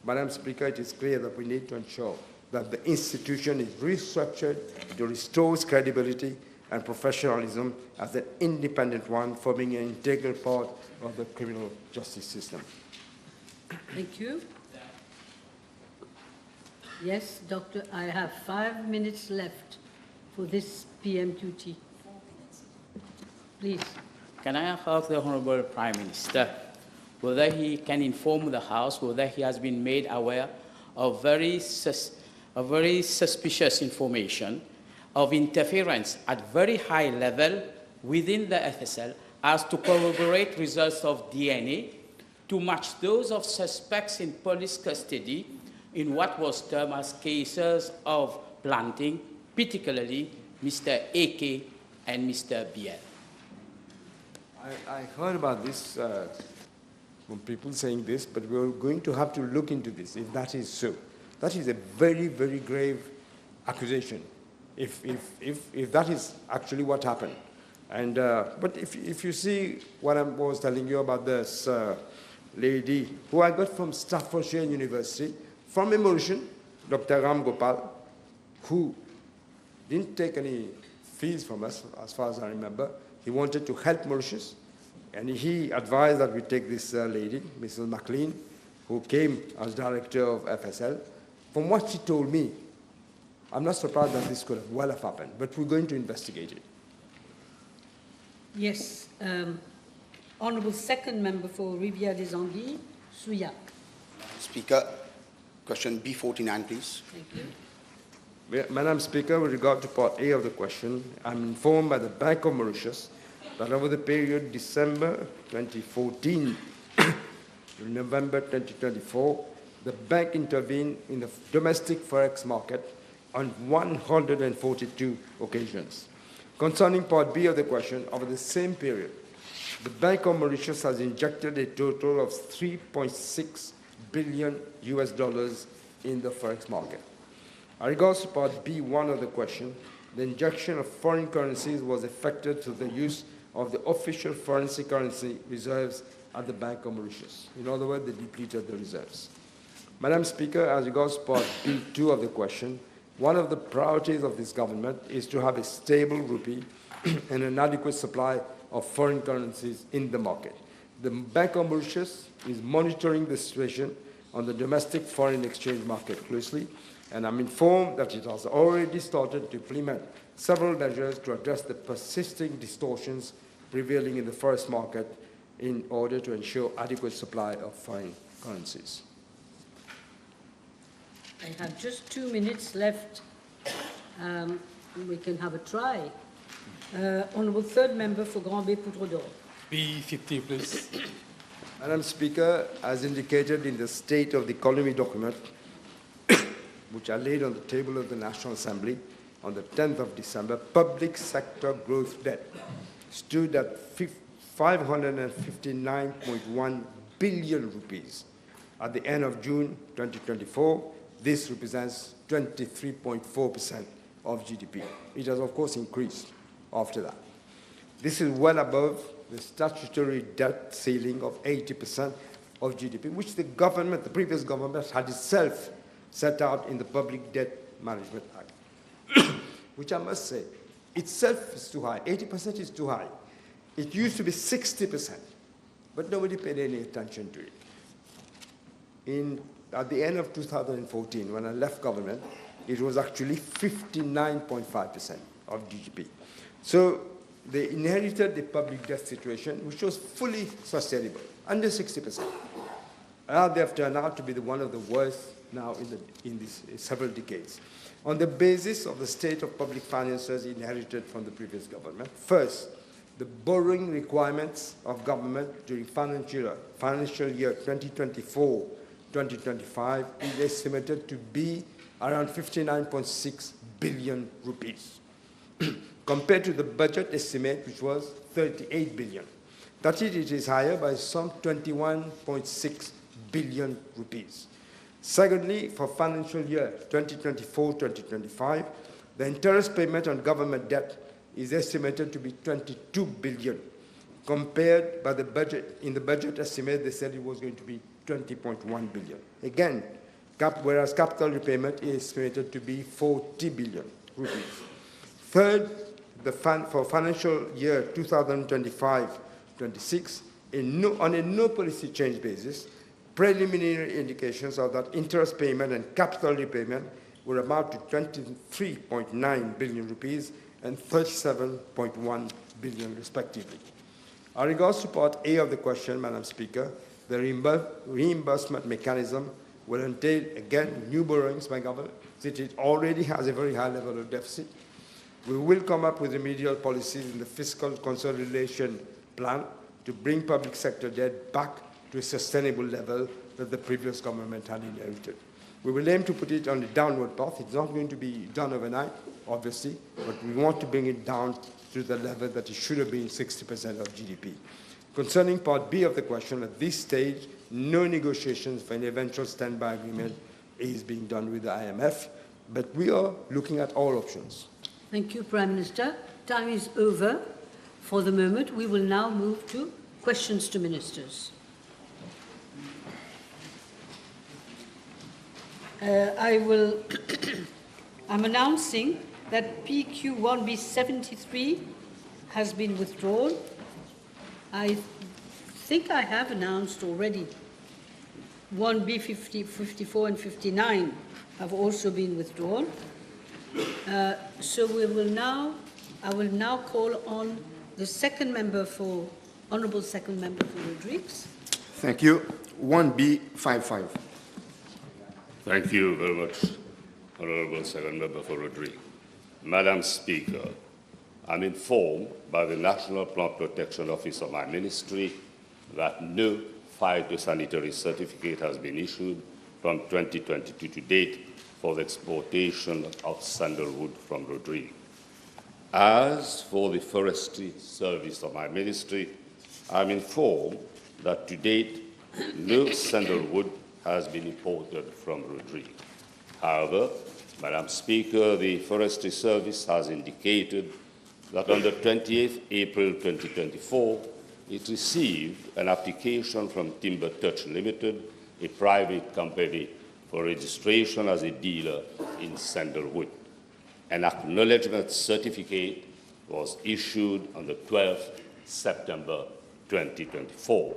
Madam Speaker, it is clear that we need to ensure that the institution is restructured to restore its credibility and professionalism as an independent one, forming an integral part of the criminal justice system. Thank you. Yes, Doctor, I have 5 minutes left for this PMQT. Please. Can I ask the Honorable Prime Minister whether he can inform the House whether he has been made aware of very suspicious information of interference at very high level within the FSL as to corroborate results of DNA to match those of suspects in police custody in what was termed as cases of planting, particularly Mr. AK and Mr. BL. I heard about this from people saying this, but we're going to have to look into this if that is so. That is a very, very grave accusation, if that is actually what happened. And, but if you see what I was telling you about this lady who I got from Staffordshire University, from a Mauritian, Dr. Ram Gopal, who didn't take any fees from us, as far as I remember. He wanted to help Mauritius, and he advised that we take this lady, Mrs. McLean, who came as director of FSL. From what she told me, I'm not surprised that this could have well have happened, but we're going to investigate it. Yes. Honourable Second Member for Rivière des Anguilles, Souillac. Speaker, question B49, please. Thank you. Madam Speaker, with regard to Part A of the question, I'm informed by the Bank of Mauritius that over the period December 2014 to November 2024, the bank intervened in the domestic forex market on 142 occasions. Concerning Part B of the question, over the same period, the Bank of Mauritius has injected a total of $3.6 billion in the forex market. As regards to Part B1 of the question, the injection of foreign currencies was effected through the use of the official foreign currency reserves at the Bank of Mauritius. In other words, they depleted the reserves. Madam Speaker, as regards Part B2 of the question, one of the priorities of this government is to have a stable rupee and an adequate supply of foreign currencies in the market. The Bank of Mauritius is monitoring the situation on the domestic foreign exchange market closely, and I'm informed that it has already started to implement several measures to address the persisting distortions prevailing in the forex market in order to ensure adequate supply of foreign currencies. I have just 2 minutes left. We can have a try. Honourable Third Member for Grand Bay Poudre d'Or. B50, please. Madam Speaker, as indicated in the State of the Economy document, which I laid on the table of the National Assembly on the 10th of December, public sector growth debt stood at 559.1 billion rupees. At the end of June 2024, this represents 23.4% of GDP. It has, of course, increased after that. This is well above the statutory debt ceiling of 80% of GDP, which the government, the previous government, had itself set out in the Public Debt Management Act, which I must say, itself is too high. 80% is too high. It used to be 60%, but nobody paid any attention to it. At the end of 2014, when I left government, it was actually 59.5% of GDP. So they inherited the public debt situation, which was fully sustainable, under 60%. Now they have turned out to be one of the worst now in these several decades. On the basis of the state of public finances inherited from the previous government, first, the borrowing requirements of government during financial year 2024-2025 is estimated to be around 59.6 billion rupees, compared to the budget estimate, which was 38 billion. That is, it is higher by some 21.6 billion rupees. Secondly, for financial year 2024-2025, the interest payment on government debt is estimated to be 22 billion. Compared by the budget, in the budget estimate, they said it was going to be 20.1 billion. Again, whereas capital repayment is estimated to be 40 billion rupees. Third, for financial year 2025-26, on a no policy change basis, preliminary indications are that interest payment and capital repayment will amount to 23.9 billion rupees and 37.1 billion respectively. As regards to Part A of the question, Madam Speaker, the reimbursement mechanism will entail, again, new borrowings by government, since it already has a very high level of deficit. We will come up with remedial policies in the fiscal consolidation plan to bring public sector debt back to a sustainable level that the previous government had inherited. We will aim to put it on a downward path. It's not going to be done overnight, obviously, but we want to bring it down to the level that it should have been 60% of GDP. Concerning Part B of the question, at this stage, no negotiations for an eventual standby agreement is being done with the IMF, but we are looking at all options. Thank you, Prime Minister. Time is over for the moment. We will now move to questions to ministers. I'm announcing that PQ 1B73 has been withdrawn. I think I have announced already 1B54 and 59 have also been withdrawn. So I will now call on the second member for, Honourable Second Member for Rodrigues. Thank you. 1B55. Thank you very much, Honourable Second Member for Rodrigues. Madam Speaker, I'm informed by the National Plant Protection Office of my ministry that no phytosanitary certificate has been issued from 2022 to date for the exportation of sandalwood from Rodrigues. As for the forestry service of my ministry, I'm informed that to date no sandalwood has been imported from Rodrigues. However, Madam Speaker, the Forestry Service has indicated that on the 28th April 2024, it received an application from Timber Touch Limited, a private company, for registration as a dealer in sandalwood. An acknowledgement certificate was issued on the 12th September 2024.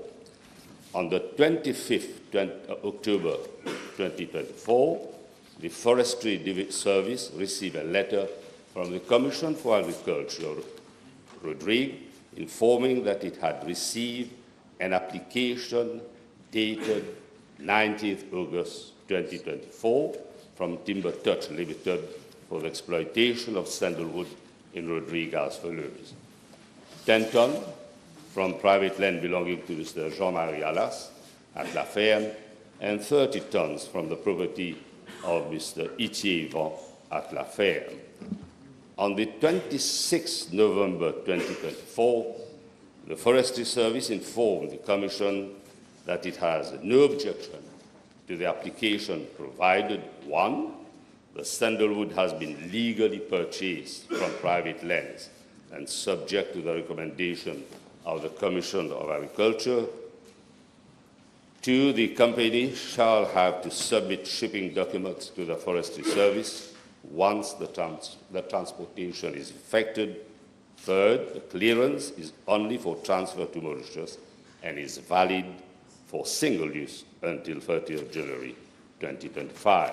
On the 25th October 2024, the Forestry Service received a letter from the Commission for Agriculture, Rodrigues, informing that it had received an application dated 19th August 2024 from Timber Touch Limited for the exploitation of sandalwood in Rodrigues as follows: 10 tons from private land belonging to Mr. Jean-Marie Alas at La Ferme, and 30 tons from the property of Mr. Itier at La Ferme. On the 26th November 2024, the Forestry Service informed the Commission that it has no objection to the application provided, 1, the sandalwood has been legally purchased from private lands and subject to the recommendation of the Commission of Agriculture. 2, the company shall have to submit shipping documents to the Forestry Service once the transportation is effected. 3rd, the clearance is only for transfer to Mauritius and is valid for single use until 30th January 2025.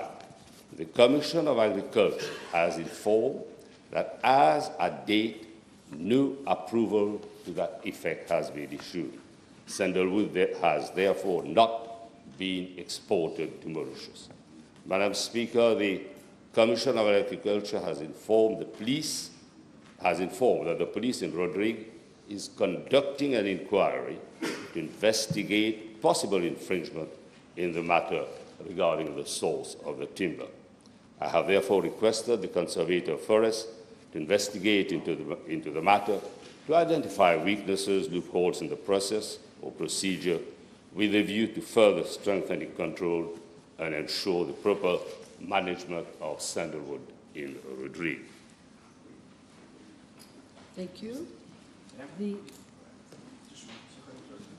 The Commission of Agriculture has informed that as at date, no approval to that effect has been issued. Sandalwood has therefore not been exported to Mauritius. Madam Speaker, the Commission of Agriculture has informed that the police in Rodrigues is conducting an inquiry to investigate possible infringement in the matter regarding the source of the timber. I have therefore requested the Conservator of Forests to investigate into the matter to identify weaknesses, loopholes in the process or procedure with a view to further strengthening control and ensure the proper management of sandalwood in Rodrigues. Thank you.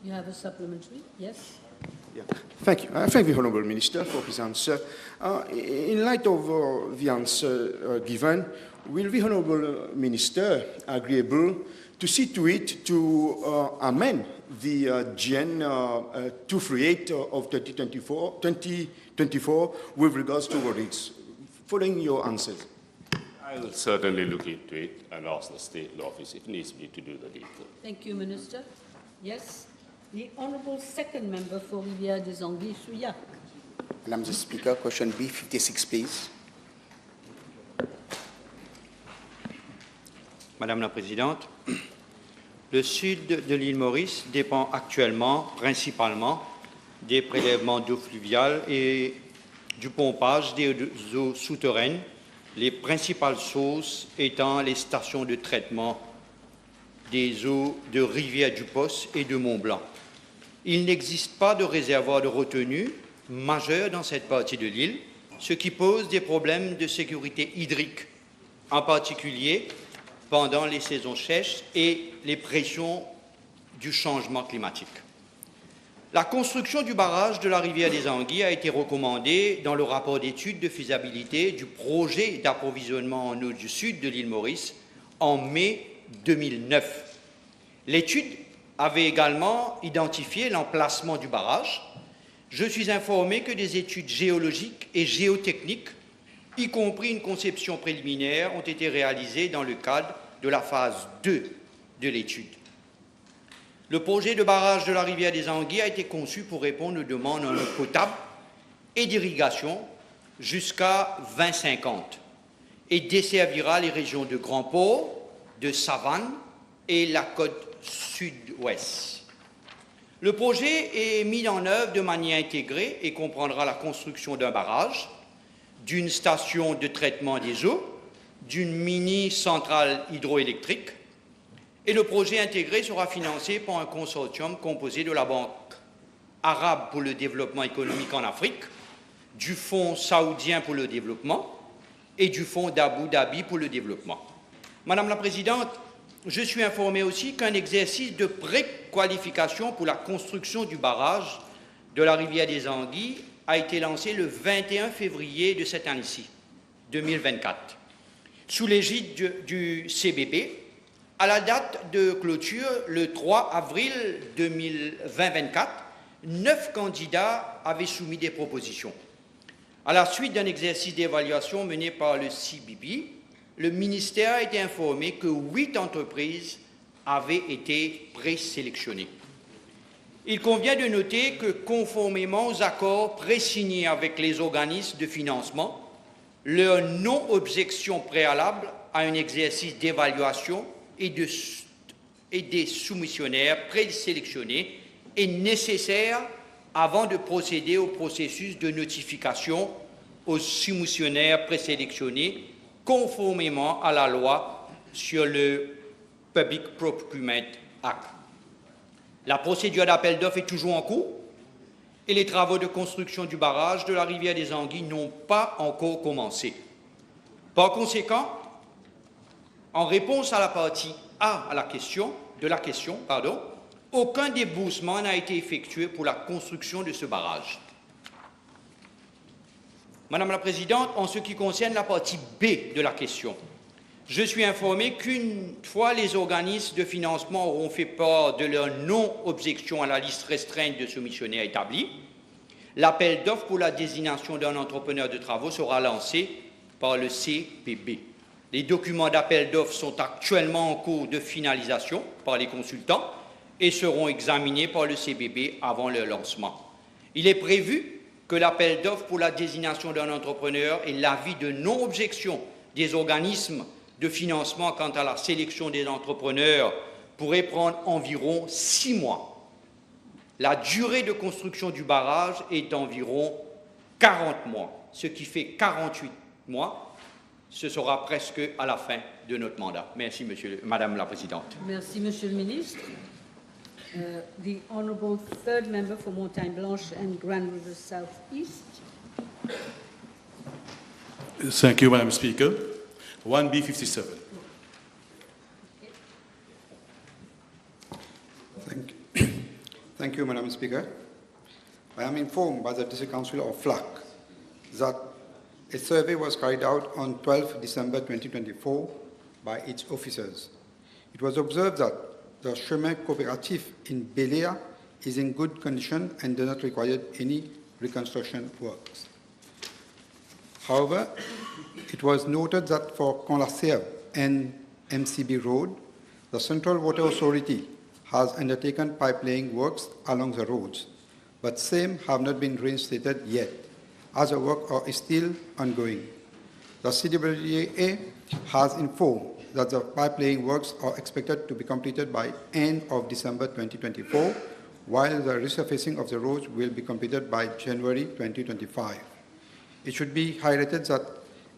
You have a supplementary? Yes? Yeah. Thank you. Thank the Honourable Minister for his answer. In light of the answer given, will the Honourable Minister agreeable to see to it to amend the GN 238 of 2024 with regards to Rodrigues? Following your answers. I will certainly look into it and ask the State Law Office if needs be to do the needful. Thank you, Minister. Yes? The Honourable Second Member for Rivière des Anguilles, Souillac. Madam Speaker, question B56, please. Madame la Présidente, le sud de l'île Maurice dépend actuellement principalement des prélèvements d'eau fluviale et du pompage des eaux souterraines, les principales sources étant les stations de traitement des eaux de Rivière-du-Poste et de Mont-Blanc. Il n'existe pas de réservoir de retenue majeur dans cette partie de l'île, ce qui pose des problèmes de sécurité hydrique, en particulier pendant les saisons sèches et les pressions du changement climatique. La construction du barrage de la rivière des Anguilles a été recommandée dans le rapport d'étude de faisabilité du projet d'approvisionnement en eau du sud de l'île Maurice en mai 2009. L'étude avait également identifié l'emplacement du barrage. Je suis informé que des études géologiques et géotechniques, y compris une conception préliminaire, ont été réalisées dans le cadre de la phase 2 de l'étude. Le projet de barrage de la rivière des Anguilles a été conçu pour répondre aux demandes en eau potable et d'irrigation jusqu'à 2050 et desservira les régions de Grand Port, de Savane et la côte sud-ouest. Le projet est mis en œuvre de manière intégrée et comprendra la construction d'un barrage, d'une station de traitement des eaux, d'une mini-centrale hydroélectrique, et le projet intégré sera financé par un consortium composé de la Banque arabe pour le développement économique en Afrique, du Fonds saoudien pour le développement et du Fonds d'Abu Dhabi pour le développement. Madame la Présidente, je suis informé aussi qu'un exercice de préqualification pour la construction du barrage de la rivière des Anguilles a été lancé le 21 février de cette année-ci, 2024, sous l'égide du CBP. À la date de clôture, le 3 avril 2024, 9 candidats avaient soumis des propositions. À la suite d'un exercice d'évaluation mené par le CBP, le ministère a été informé que 8 entreprises avaient été présélectionnées. Il convient de noter que, conformément aux accords présignés avec les organismes de financement, leur non-objection préalable à un exercice d'évaluation et des soumissionnaires présélectionnés est nécessaire avant de procéder au processus de notification aux soumissionnaires présélectionnés conformément à la loi sur le Public Procurement Act. La procédure d'appel d'offres est toujours en cours et les travaux de construction du barrage de la rivière des Anguilles n'ont pas encore commencé. Par conséquent, en réponse à la partie A de la question, aucun déboursement n'a été effectué pour la construction de ce barrage. Madame la Présidente, en ce qui concerne la partie B de la question, je suis informé qu'une fois les organismes de financement auront fait part de leur non-objection à la liste restreinte de soumissionnaires établie, l'appel d'offres pour la désignation d'un entrepreneur de travaux sera lancé par le CPB. Les documents d'appel d'offres sont actuellement en cours de finalisation par les consultants et seront examinés par le CBB avant leur lancement. Il est prévu que l'appel d'offres pour la désignation d'un entrepreneur et l'avis de non-objection des organismes de financement quant à la sélection des entrepreneurs pourrait prendre environ 6 mois. La durée de construction du barrage est d'environ 40 mois, ce qui fait 48 mois. Ce sera presque à la fin de notre mandat. Merci, Madame la Présidente. Merci, Monsieur le Ministre. The Honourable Third Member for Montagne Blanche and Grand River South East. Thank you, Madam Speaker. 1B57. Thank you, Madam Speaker. I am informed by the District Council of FLAC that a survey was carried out on 12 December 2024 by its officers. It was observed that the chemin coopératif in Beléa is in good condition and does not require any reconstruction works. However, it was noted that for Conlacerbe and MCB Road, the Central Water Authority has undertaken pipe-laying works along the roads, but same have not been reinstated yet, as the work is still ongoing. The CWA has informed that the pipe-laying works are expected to be completed by end of December 2024, while the resurfacing of the roads will be completed by January 2025. It should be highlighted that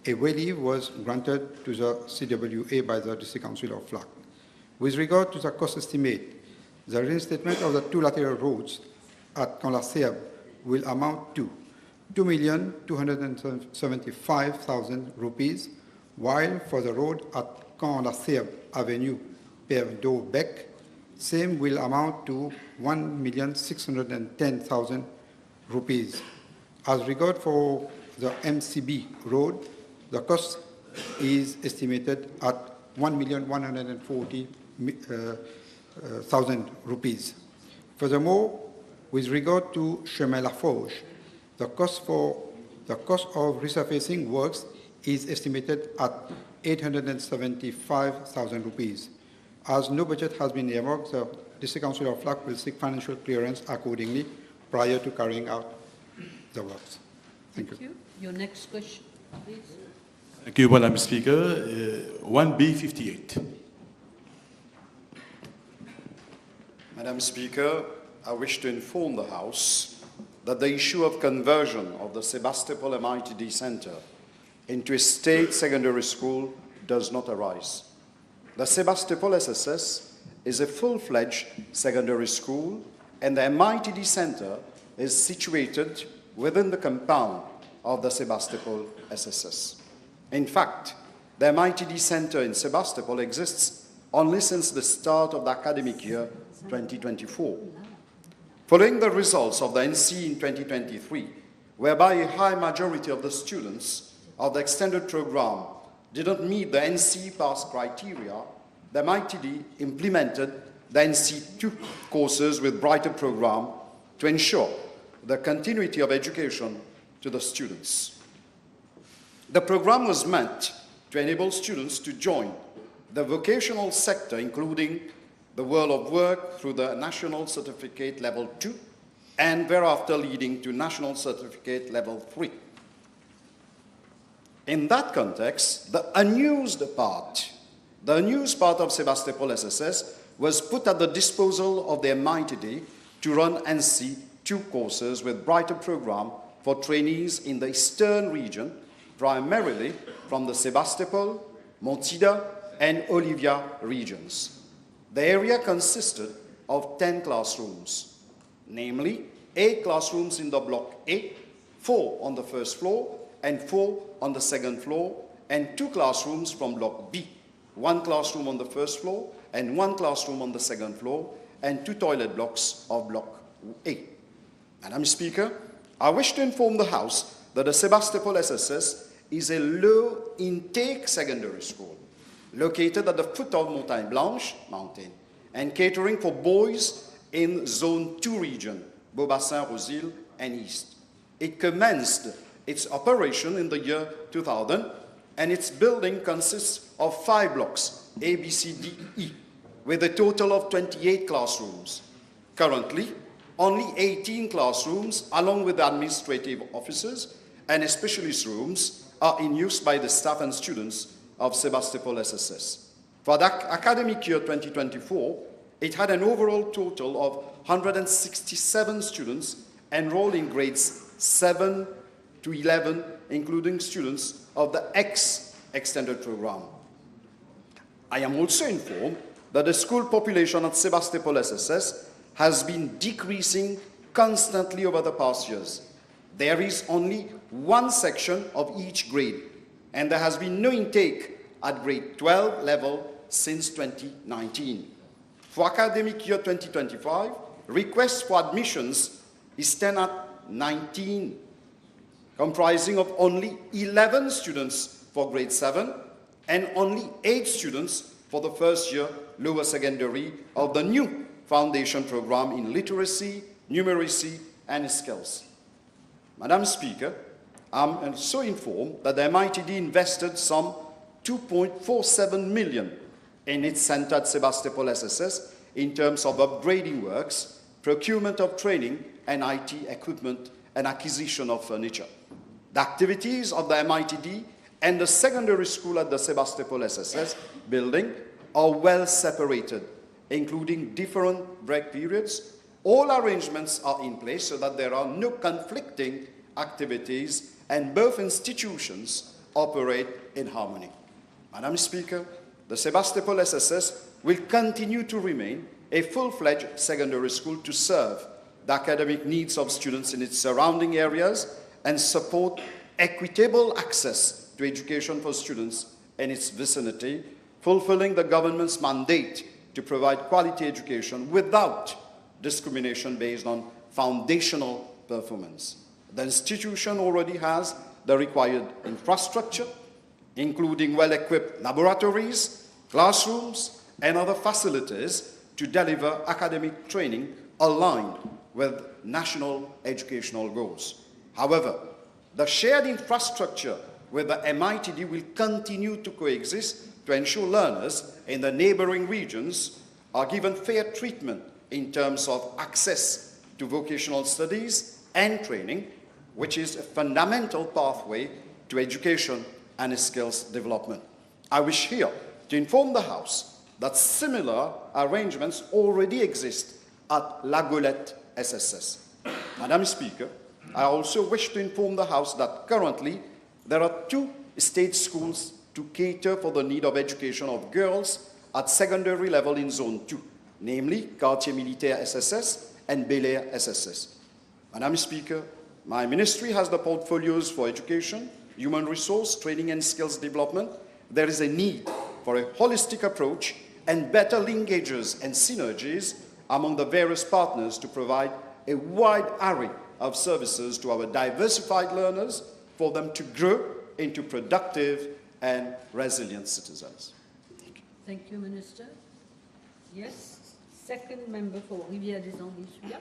a waiver was granted to the CWA by the District Council of FLAC. With regard to the cost estimate, the reinstatement of the two lateral roads at Conlacerbe will amount to 2,275,000 rupees, while for the road at Conlacerbe Avenue, Père d'Aubec, Same will amount to 1,610,000 rupees. As regard for the MCB road, the cost is estimated at 1,140,000 rupees. Furthermore, with regard to Chemin La Forge, the cost of resurfacing works is estimated at 875,000 rupees. As no budget has been earmarked, the District Council of Flack will seek financial clearance accordingly prior to carrying out the works. Thank you. Your next question, please. Thank you, Madam Speaker. 1B58. Madam Speaker, I wish to inform the House that the issue of conversion of the Sebastopol MITD Center into a state secondary school does not arise. The Sebastopol SSS is a full-fledged secondary school, and the MITD Center is situated within the compound of the Sebastopol SSS. In fact, the MITD Center in Sebastopol exists only since the start of the academic year 2024. Following the results of the NC in 2023, whereby a high majority of the students of the extended program did not meet the NC pass criteria, the MITD implemented the NC2 courses with brighter program to ensure the continuity of education to the students. The program was meant to enable students to join the vocational sector, including the world of work, through the National Certificate Level 2, and thereafter leading to National Certificate Level 3. In that context, the unused part of Sebastopol SSS was put at the disposal of the MITD to run NC2 courses with brighter program for trainees in the eastern region, primarily from the Sebastopol, Montida, and Olivia regions. The area consisted of 10 classrooms, namely 8 classrooms in the block A, 4 on the first floor, and 4 on the second floor, and 2 classrooms from block B, 1 classroom on the first floor, and 1 classroom on the second floor, and 2 toilet blocks of block A. Madam Speaker, I wish to inform the House that the Sebastopol SSS is a low-intake secondary school located at the foot of Montagne Blanche mountain and catering for boys in Zone 2 region, Beaubassin, Rosil, and East. It commenced its operation in the year 2000, and its building consists of 5 blocks, A, B, C, D, E, with a total of 28 classrooms. Currently, only 18 classrooms, along with administrative offices and specialist rooms, are in use by the staff and students of Sebastopol SSS. For the academic year 2024, it had an overall total of 167 students enrolled in grades 7 to 11, including students of the extended program. I am also informed that the school population at Sebastopol SSS has been decreasing constantly over the past years. There is only 1 section of each grade, and there has been no intake at grade 12 level since 2019. For academic year 2025, requests for admissions is 10 at 19, comprising of only 11 students for grade 7 and only 8 students for the first year lower secondary of the new foundation program in literacy, numeracy, and skills. Madam Speaker, I'm also informed that the MITD invested some 2.47 million in its center at Sebastopol SSS in terms of upgrading works, procurement of training and IT equipment, and acquisition of furniture. The activities of the MITD and the secondary school at the Sebastopol SSS building are well separated, including different break periods. All arrangements are in place so that there are no conflicting activities and both institutions operate in harmony. Madam Speaker, the Sebastopol SSS will continue to remain a full-fledged secondary school to serve the academic needs of students in its surrounding areas and support equitable access to education for students in its vicinity, fulfilling the government's mandate to provide quality education without discrimination based on foundational performance. The institution already has the required infrastructure, including well-equipped laboratories, classrooms, and other facilities to deliver academic training aligned with national educational goals. However, the shared infrastructure with the MITD will continue to coexist to ensure learners in the neighboring regions are given fair treatment in terms of access to vocational studies and training, which is a fundamental pathway to education and skills development. I wish here to inform the House that similar arrangements already exist at La Golette SSS. Madam Speaker, I also wish to inform the House that currently there are 2 state schools to cater for the need of education of girls at secondary level in Zone 2, namely Quartier Militaire SSS and Bel Air SSS. Madam Speaker, my ministry has the portfolios for education, human resource, training and skills development. There is a need for a holistic approach and better linkages and synergies among the various partners to provide a wide array of services to our diversified learners for them to grow into productive and resilient citizens. Thank you, Minister. Yes, second member for Rivière-des-Anguilles.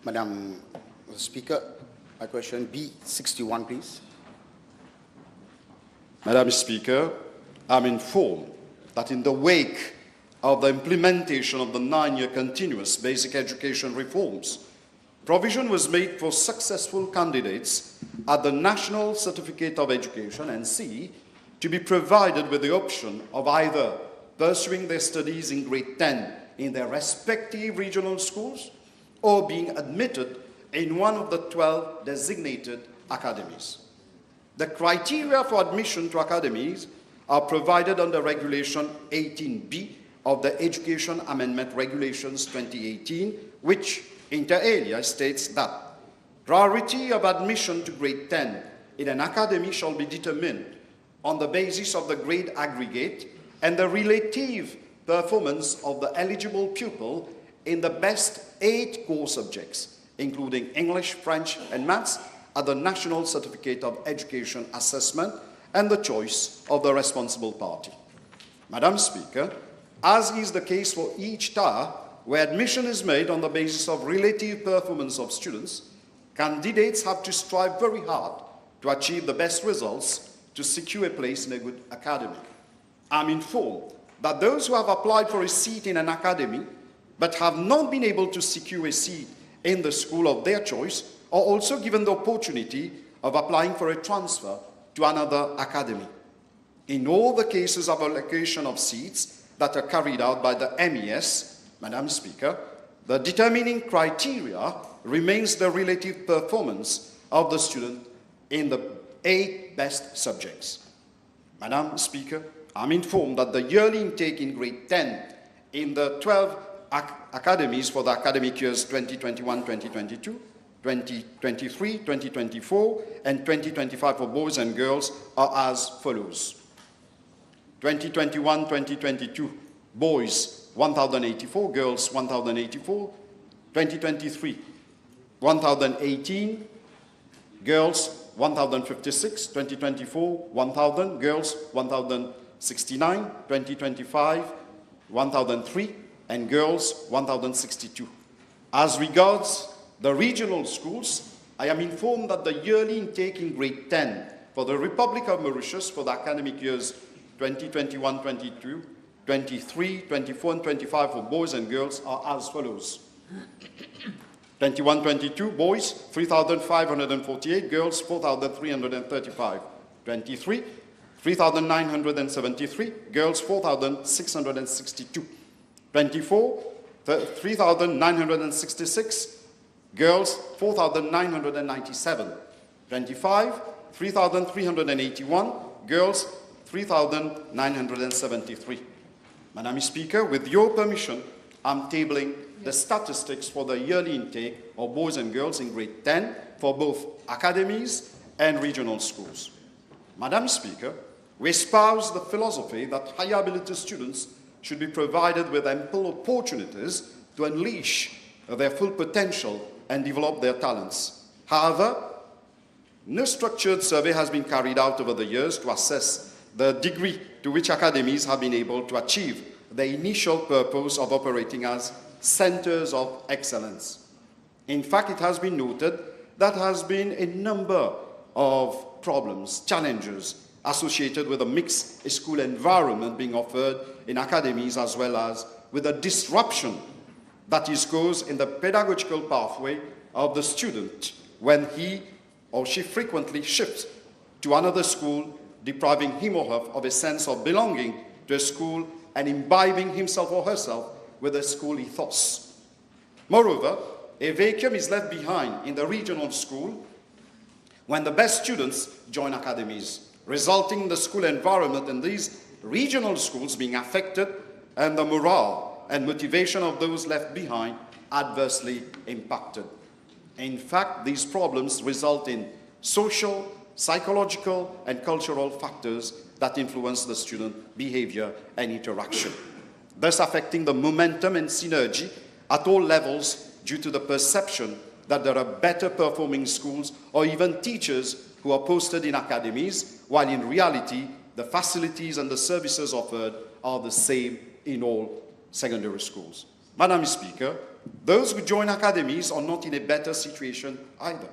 Madam Speaker, my question B61, please. Madam Speaker, I'm informed that in the wake of the implementation of the 9-year continuous basic education reforms, provision was made for successful candidates at the National Certificate of Education, NCE, to be provided with the option of either pursuing their studies in grade 10 in their respective regional schools or being admitted in one of the 12 designated academies. The criteria for admission to academies are provided under Regulation 18B of the Education Amendment Regulations 2018, which inter alia states that priority of admission to grade 10 in an academy shall be determined on the basis of the grade aggregate and the relative performance of the eligible pupil in the best 8 core subjects, including English, French, and Maths, at the National Certificate of Education Assessment and the choice of the responsible party. Madam Speaker, as is the case for each tier where admission is made on the basis of relative performance of students, candidates have to strive very hard to achieve the best results to secure a place in a good academy. I'm informed that those who have applied for a seat in an academy but have not been able to secure a seat in the school of their choice are also given the opportunity of applying for a transfer to another academy. In all the cases of allocation of seats that are carried out by the MES, Madam Speaker, the determining criteria remains the relative performance of the student in the 8 best subjects. Madam Speaker, I'm informed that the yearly intake in grade 10 in the 12 academies for the academic years 2021-2022, 2023-2024, and 2025 for boys and girls are as follows. 2021-2022, boys 1,084, girls 1,084. 2023, 1,018, girls 1,056. 2024, 1,000, girls 1,069. 2025, 1,003, and girls 1,062. As regards the regional schools, I am informed that the yearly intake in grade 10 for the Republic of Mauritius for the academic years 2021-22, 23, 24, and 25 for boys and girls are as follows. 21-22, boys 3,548, girls 4,335. 23, 3,973, girls 4,662. 24, 3,966, girls 4,997. 25, 3,381, girls 3,973. Madam Speaker, with your permission, I'm tabling the statistics for the yearly intake of boys and girls in grade 10 for both academies and regional schools. Madam Speaker, we espouse the philosophy that higher ability students should be provided with ample opportunities to unleash their full potential and develop their talents. However, no structured survey has been carried out over the years to assess the degree to which academies have been able to achieve the initial purpose of operating as centers of excellence. In fact, it has been noted that there has been a number of problems, challenges associated with a mixed school environment being offered in academies, as well as with a disruption that is caused in the pedagogical pathway of the student when he or she frequently shifts to another school, depriving him or her of a sense of belonging to a school and imbibing himself or herself with a school ethos. Moreover, a vacuum is left behind in the regional school when the best students join academies, resulting in the school environment in these regional schools being affected and the morale and motivation of those left behind adversely impacted. In fact, these problems result in social, psychological, and cultural factors that influence the student behavior and interaction, thus affecting the momentum and synergy at all levels due to the perception that there are better performing schools or even teachers who are posted in academies, while in reality, the facilities and the services offered are the same in all secondary schools. Madam Speaker, those who join academies are not in a better situation either.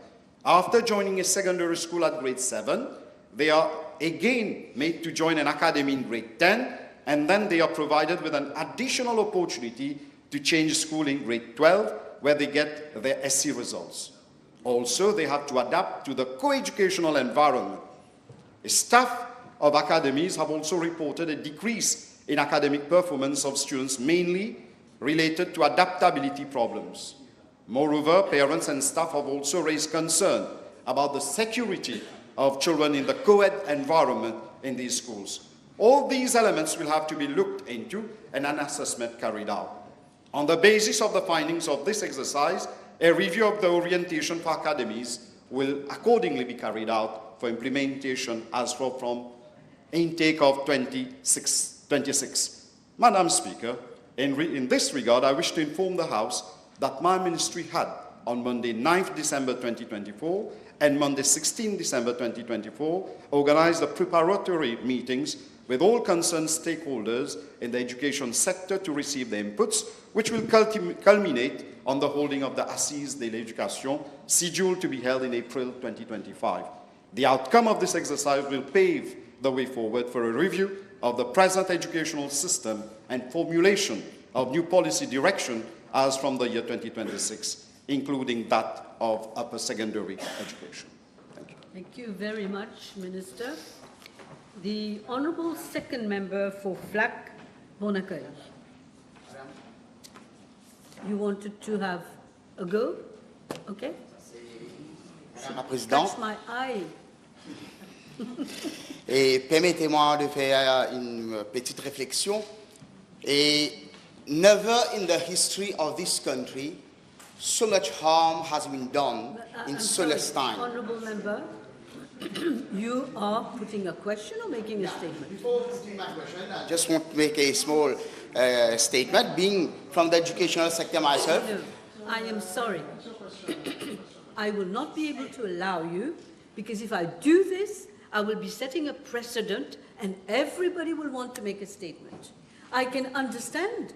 After joining a secondary school at grade 7, they are again made to join an academy in grade 10, and then they are provided with an additional opportunity to change school in grade 12, where they get their SC results. Also, they have to adapt to the co-educational environment. Staff of academies have also reported a decrease in academic performance of students, mainly related to adaptability problems. Moreover, parents and staff have also raised concern about the security of children in the co-ed environment in these schools. All these elements will have to be looked into and an assessment carried out. On the basis of the findings of this exercise, a review of the orientation for academies will accordingly be carried out for implementation as from intake of 26. Madam Speaker, in this regard, I wish to inform the House that my ministry had on Monday 9th December 2024 and Monday 16th December 2024 organized the preparatory meetings with all concerned stakeholders in the education sector to receive their inputs, which will culminate on the holding of the Assises de l'Éducation, scheduled to be held in April 2025. The outcome of this exercise will pave the way forward for a review of the present educational system and formulation of new policy direction as from the year 2026, including that of upper secondary education. Thank you. Thank you very much, Minister. The Honourable Second Member for Flack, Bonacay. You wanted to have a go? Okay. Madame la Présidente. Catch my eye. Et permettez-moi de faire une petite réflexion. Et never in the history of this country so much harm has been done in so less time. Honourable Member, you are putting a question or making a statement? Before putting my question, I just want to make a small statement. Being from the educational sector myself. No, I am sorry. I will not be able to allow you, because if I do this, I will be setting a precedent and everybody will want to make a statement. I can understand.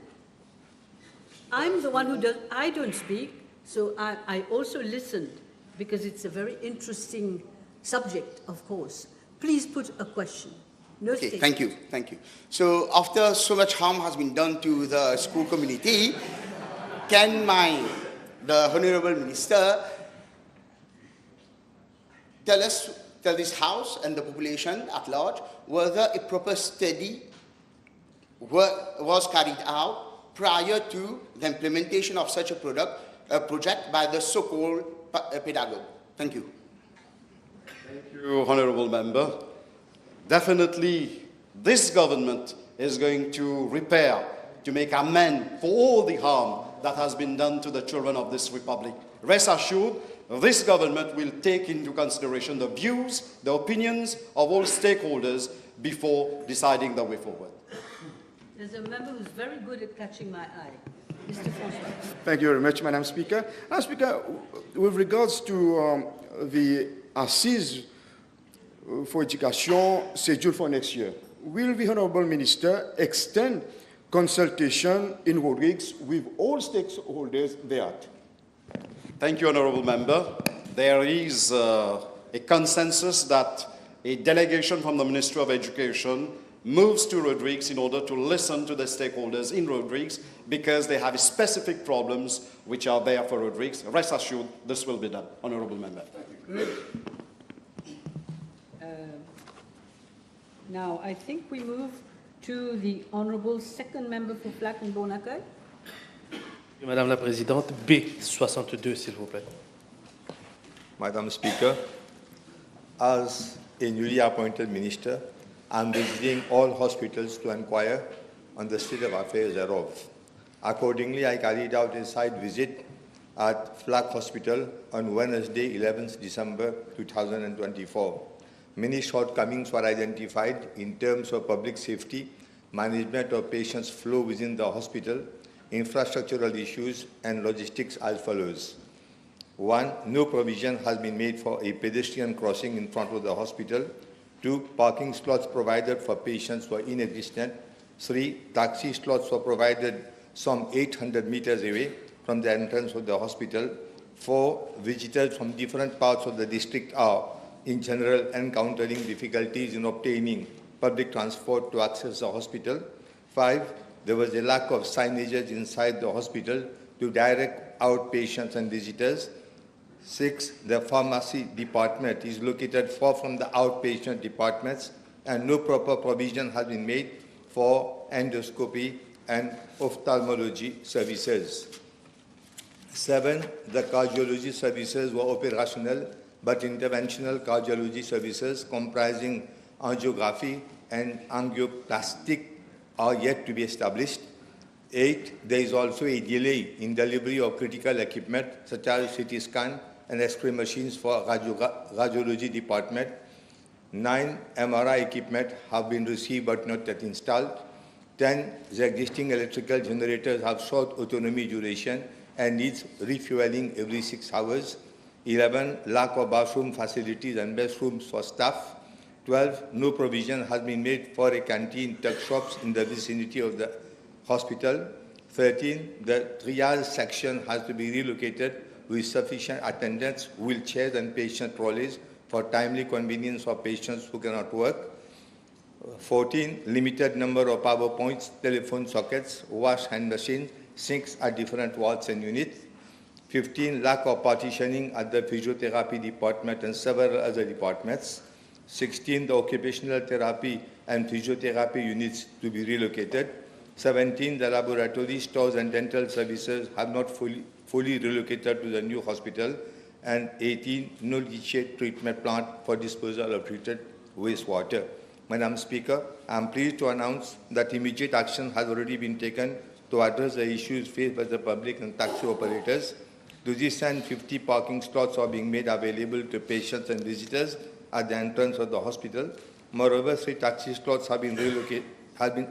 I'm the one who does, I don't speak, so I also listened, because it's a very interesting subject, of course. Please put a question. No Okay, statement. thank you. So after so much harm has been done to the school community, can the Honourable Minister tell this House and the population at large whether a proper study was carried out prior to the implementation of such a project by the so-called pedagogue? Thank you. Thank you, Honourable Member. Definitely, this government is going to repair, to make amends for all the harm that has been done to the children of this republic. Rest assured, this government will take into consideration the views, the opinions of all stakeholders before deciding the way forward. There's a member who's very good at catching my eye. Mr. Francois. Thank you very much, Madam Speaker. Madam Speaker, with regards to the Assises for Education scheduled for next year, will the Honourable Minister extend consultation in road rigs with all stakeholders thereat? Thank you, Honourable Member. There is a consensus that a delegation from the Ministry of Education moves to road rigs in order to listen to the stakeholders in road rigs because they have specific problems which are there for road rigs. Rest assured, this will be done, Honourable Member. Now, I think we move to the Honourable Second Member for Flack and Bon-Accueil. Madame la Présidente, B62, s'il vous plaît. Madam Speaker, as a newly appointed minister, I am visiting all hospitals to inquire on the state of affairs thereof. Accordingly, I carried out a site visit at Flack Hospital on Wednesday, 11th December 2024. Many shortcomings were identified in terms of public safety, management of patients' flow within the hospital, infrastructural issues, and logistics as follows. 1. No provision has been made for a pedestrian crossing in front of the hospital. 2. Parking slots provided for patients were inexistent. 3. Taxi slots were provided some 800 meters away from the entrance of the hospital. 4. Visitors from different parts of the district are, in general, encountering difficulties in obtaining public transport to access the hospital. 5. There was a lack of signages inside the hospital to direct out patients and visitors. 6. The pharmacy department is located far from the outpatient departments, and no proper provision has been made for endoscopy and ophthalmology services. 7. The cardiology services were operational, but interventional cardiology services comprising angiography and angioplastic are yet to be established. 8. There is also a delay in delivery of critical equipment such as CT scan and X-ray machines for radiology department. 9. MRI equipment have been received but not yet installed. 10. The existing electrical generators have short autonomy duration and needs refueling every 6 hours. 11. Lack of bathroom facilities and restrooms for staff. 12. No provision has been made for a canteen, tuck shops in the vicinity of the hospital. 13. The triage section has to be relocated with sufficient attendants, wheelchairs and patient trolleys for timely convenience of patients who cannot work. 14. Limited number of power points, telephone sockets, wash hand machines, sinks at different wards and units. 15. Lack of partitioning at the physiotherapy department and several other departments. 16. The occupational therapy and physiotherapy units to be relocated. 17. The laboratory, stores and dental services have not fully relocated to the new hospital. And 18. No leachate treatment plant for disposal of treated wastewater. Madam Speaker, I am pleased to announce that immediate action has already been taken to address the issues faced by the public and taxi operators. To this end, 50 parking slots are being made available to patients and visitors at the entrance of the hospital. Moreover, 3 taxi slots have been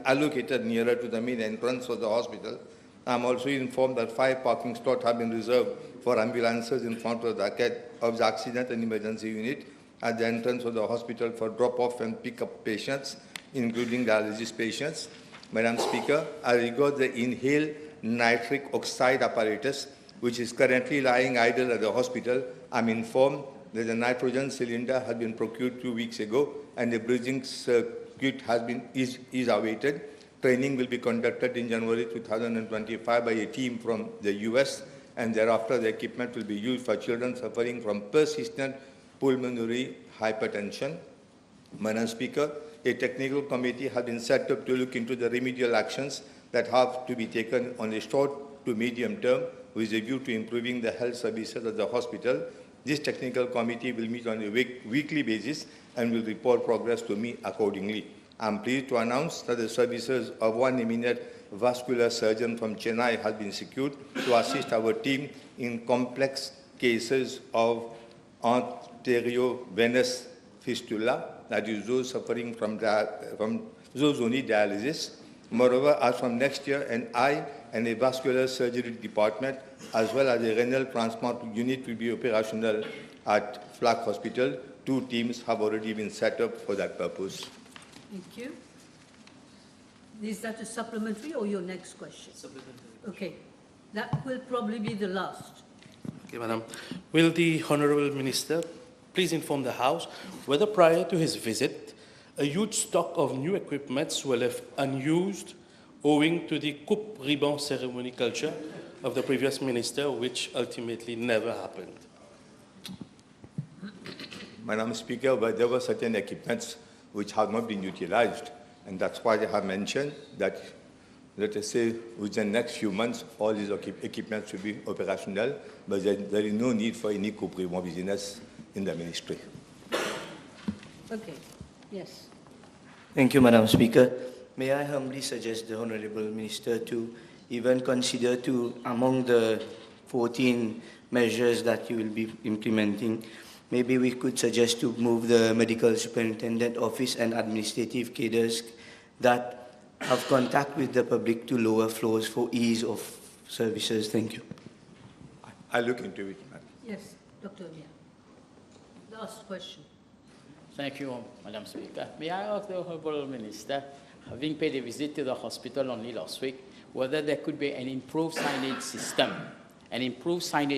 allocated nearer to the main entrance of the hospital. I am also informed that 5 parking slots have been reserved for ambulances in front of the accident and emergency unit at the entrance of the hospital for drop-off and pick-up patients, including dialysis patients. Madam Speaker, I regard the inhaled nitric oxide apparatus, which is currently lying idle at the hospital. I am informed that the nitrogen cylinder has been procured 2 weeks ago, and the bridging circuit is awaited. Training will be conducted in January 2025 by a team from the US, and thereafter the equipment will be used for children suffering from persistent pulmonary hypertension. Madam Speaker, a technical committee has been set up to look into the remedial actions that have to be taken on a short to medium term with a view to improving the health services of the hospital. This technical committee will meet on a weekly basis and will report progress to me accordingly. I am pleased to announce that the services of one eminent vascular surgeon from Chennai has been secured to assist our team in complex cases of arteriovenous fistula. that is those suffering from those who need dialysis. Moreover, as from next year, an eye and a vascular surgery department, as well as a renal transplant unit will be operational at Flack Hospital. 2 teams have already been set up for that purpose. Thank you. Is that a supplementary or your next question? Supplementary. Okay. That will probably be the last. Okay, Madam. Will the Honourable Minister please inform the House whether prior to his visit, a huge stock of new equipments were left unused owing to the coupe ribbon ceremony culture of the previous minister, which ultimately never happened? Madam Speaker, but there were certain equipments which have not been utilized, and that's why I have mentioned that, let us say, within the next few months, all these equipments will be operational, but there is no need for any coupe ribbon business in the ministry. Okay. Yes. Thank you, Madam Speaker. May I humbly suggest the Honourable Minister to even consider among the 14 measures that you will be implementing, maybe we could suggest to move the Medical Superintendent Office and administrative cadres that have contact with the public to lower floors for ease of services. Thank you. I'll look into it, Madam. Yes, Dr. Mia. Last question. Thank you, Madam Speaker. May I ask the Honourable Minister, having paid a visit to the hospital only last week, whether there could be an improved signage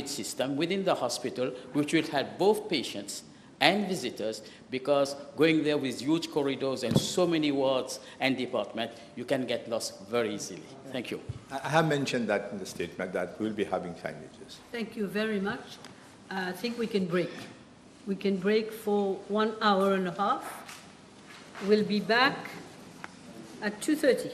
system within the hospital which will help both patients and visitors, because going there with huge corridors and so many wards and departments, you can get lost very easily. Thank you. I have mentioned that in the statement that we'll be having signages. Thank you very much. I think we can break. We can break for 1 hour and a half. We'll be back at 2:30.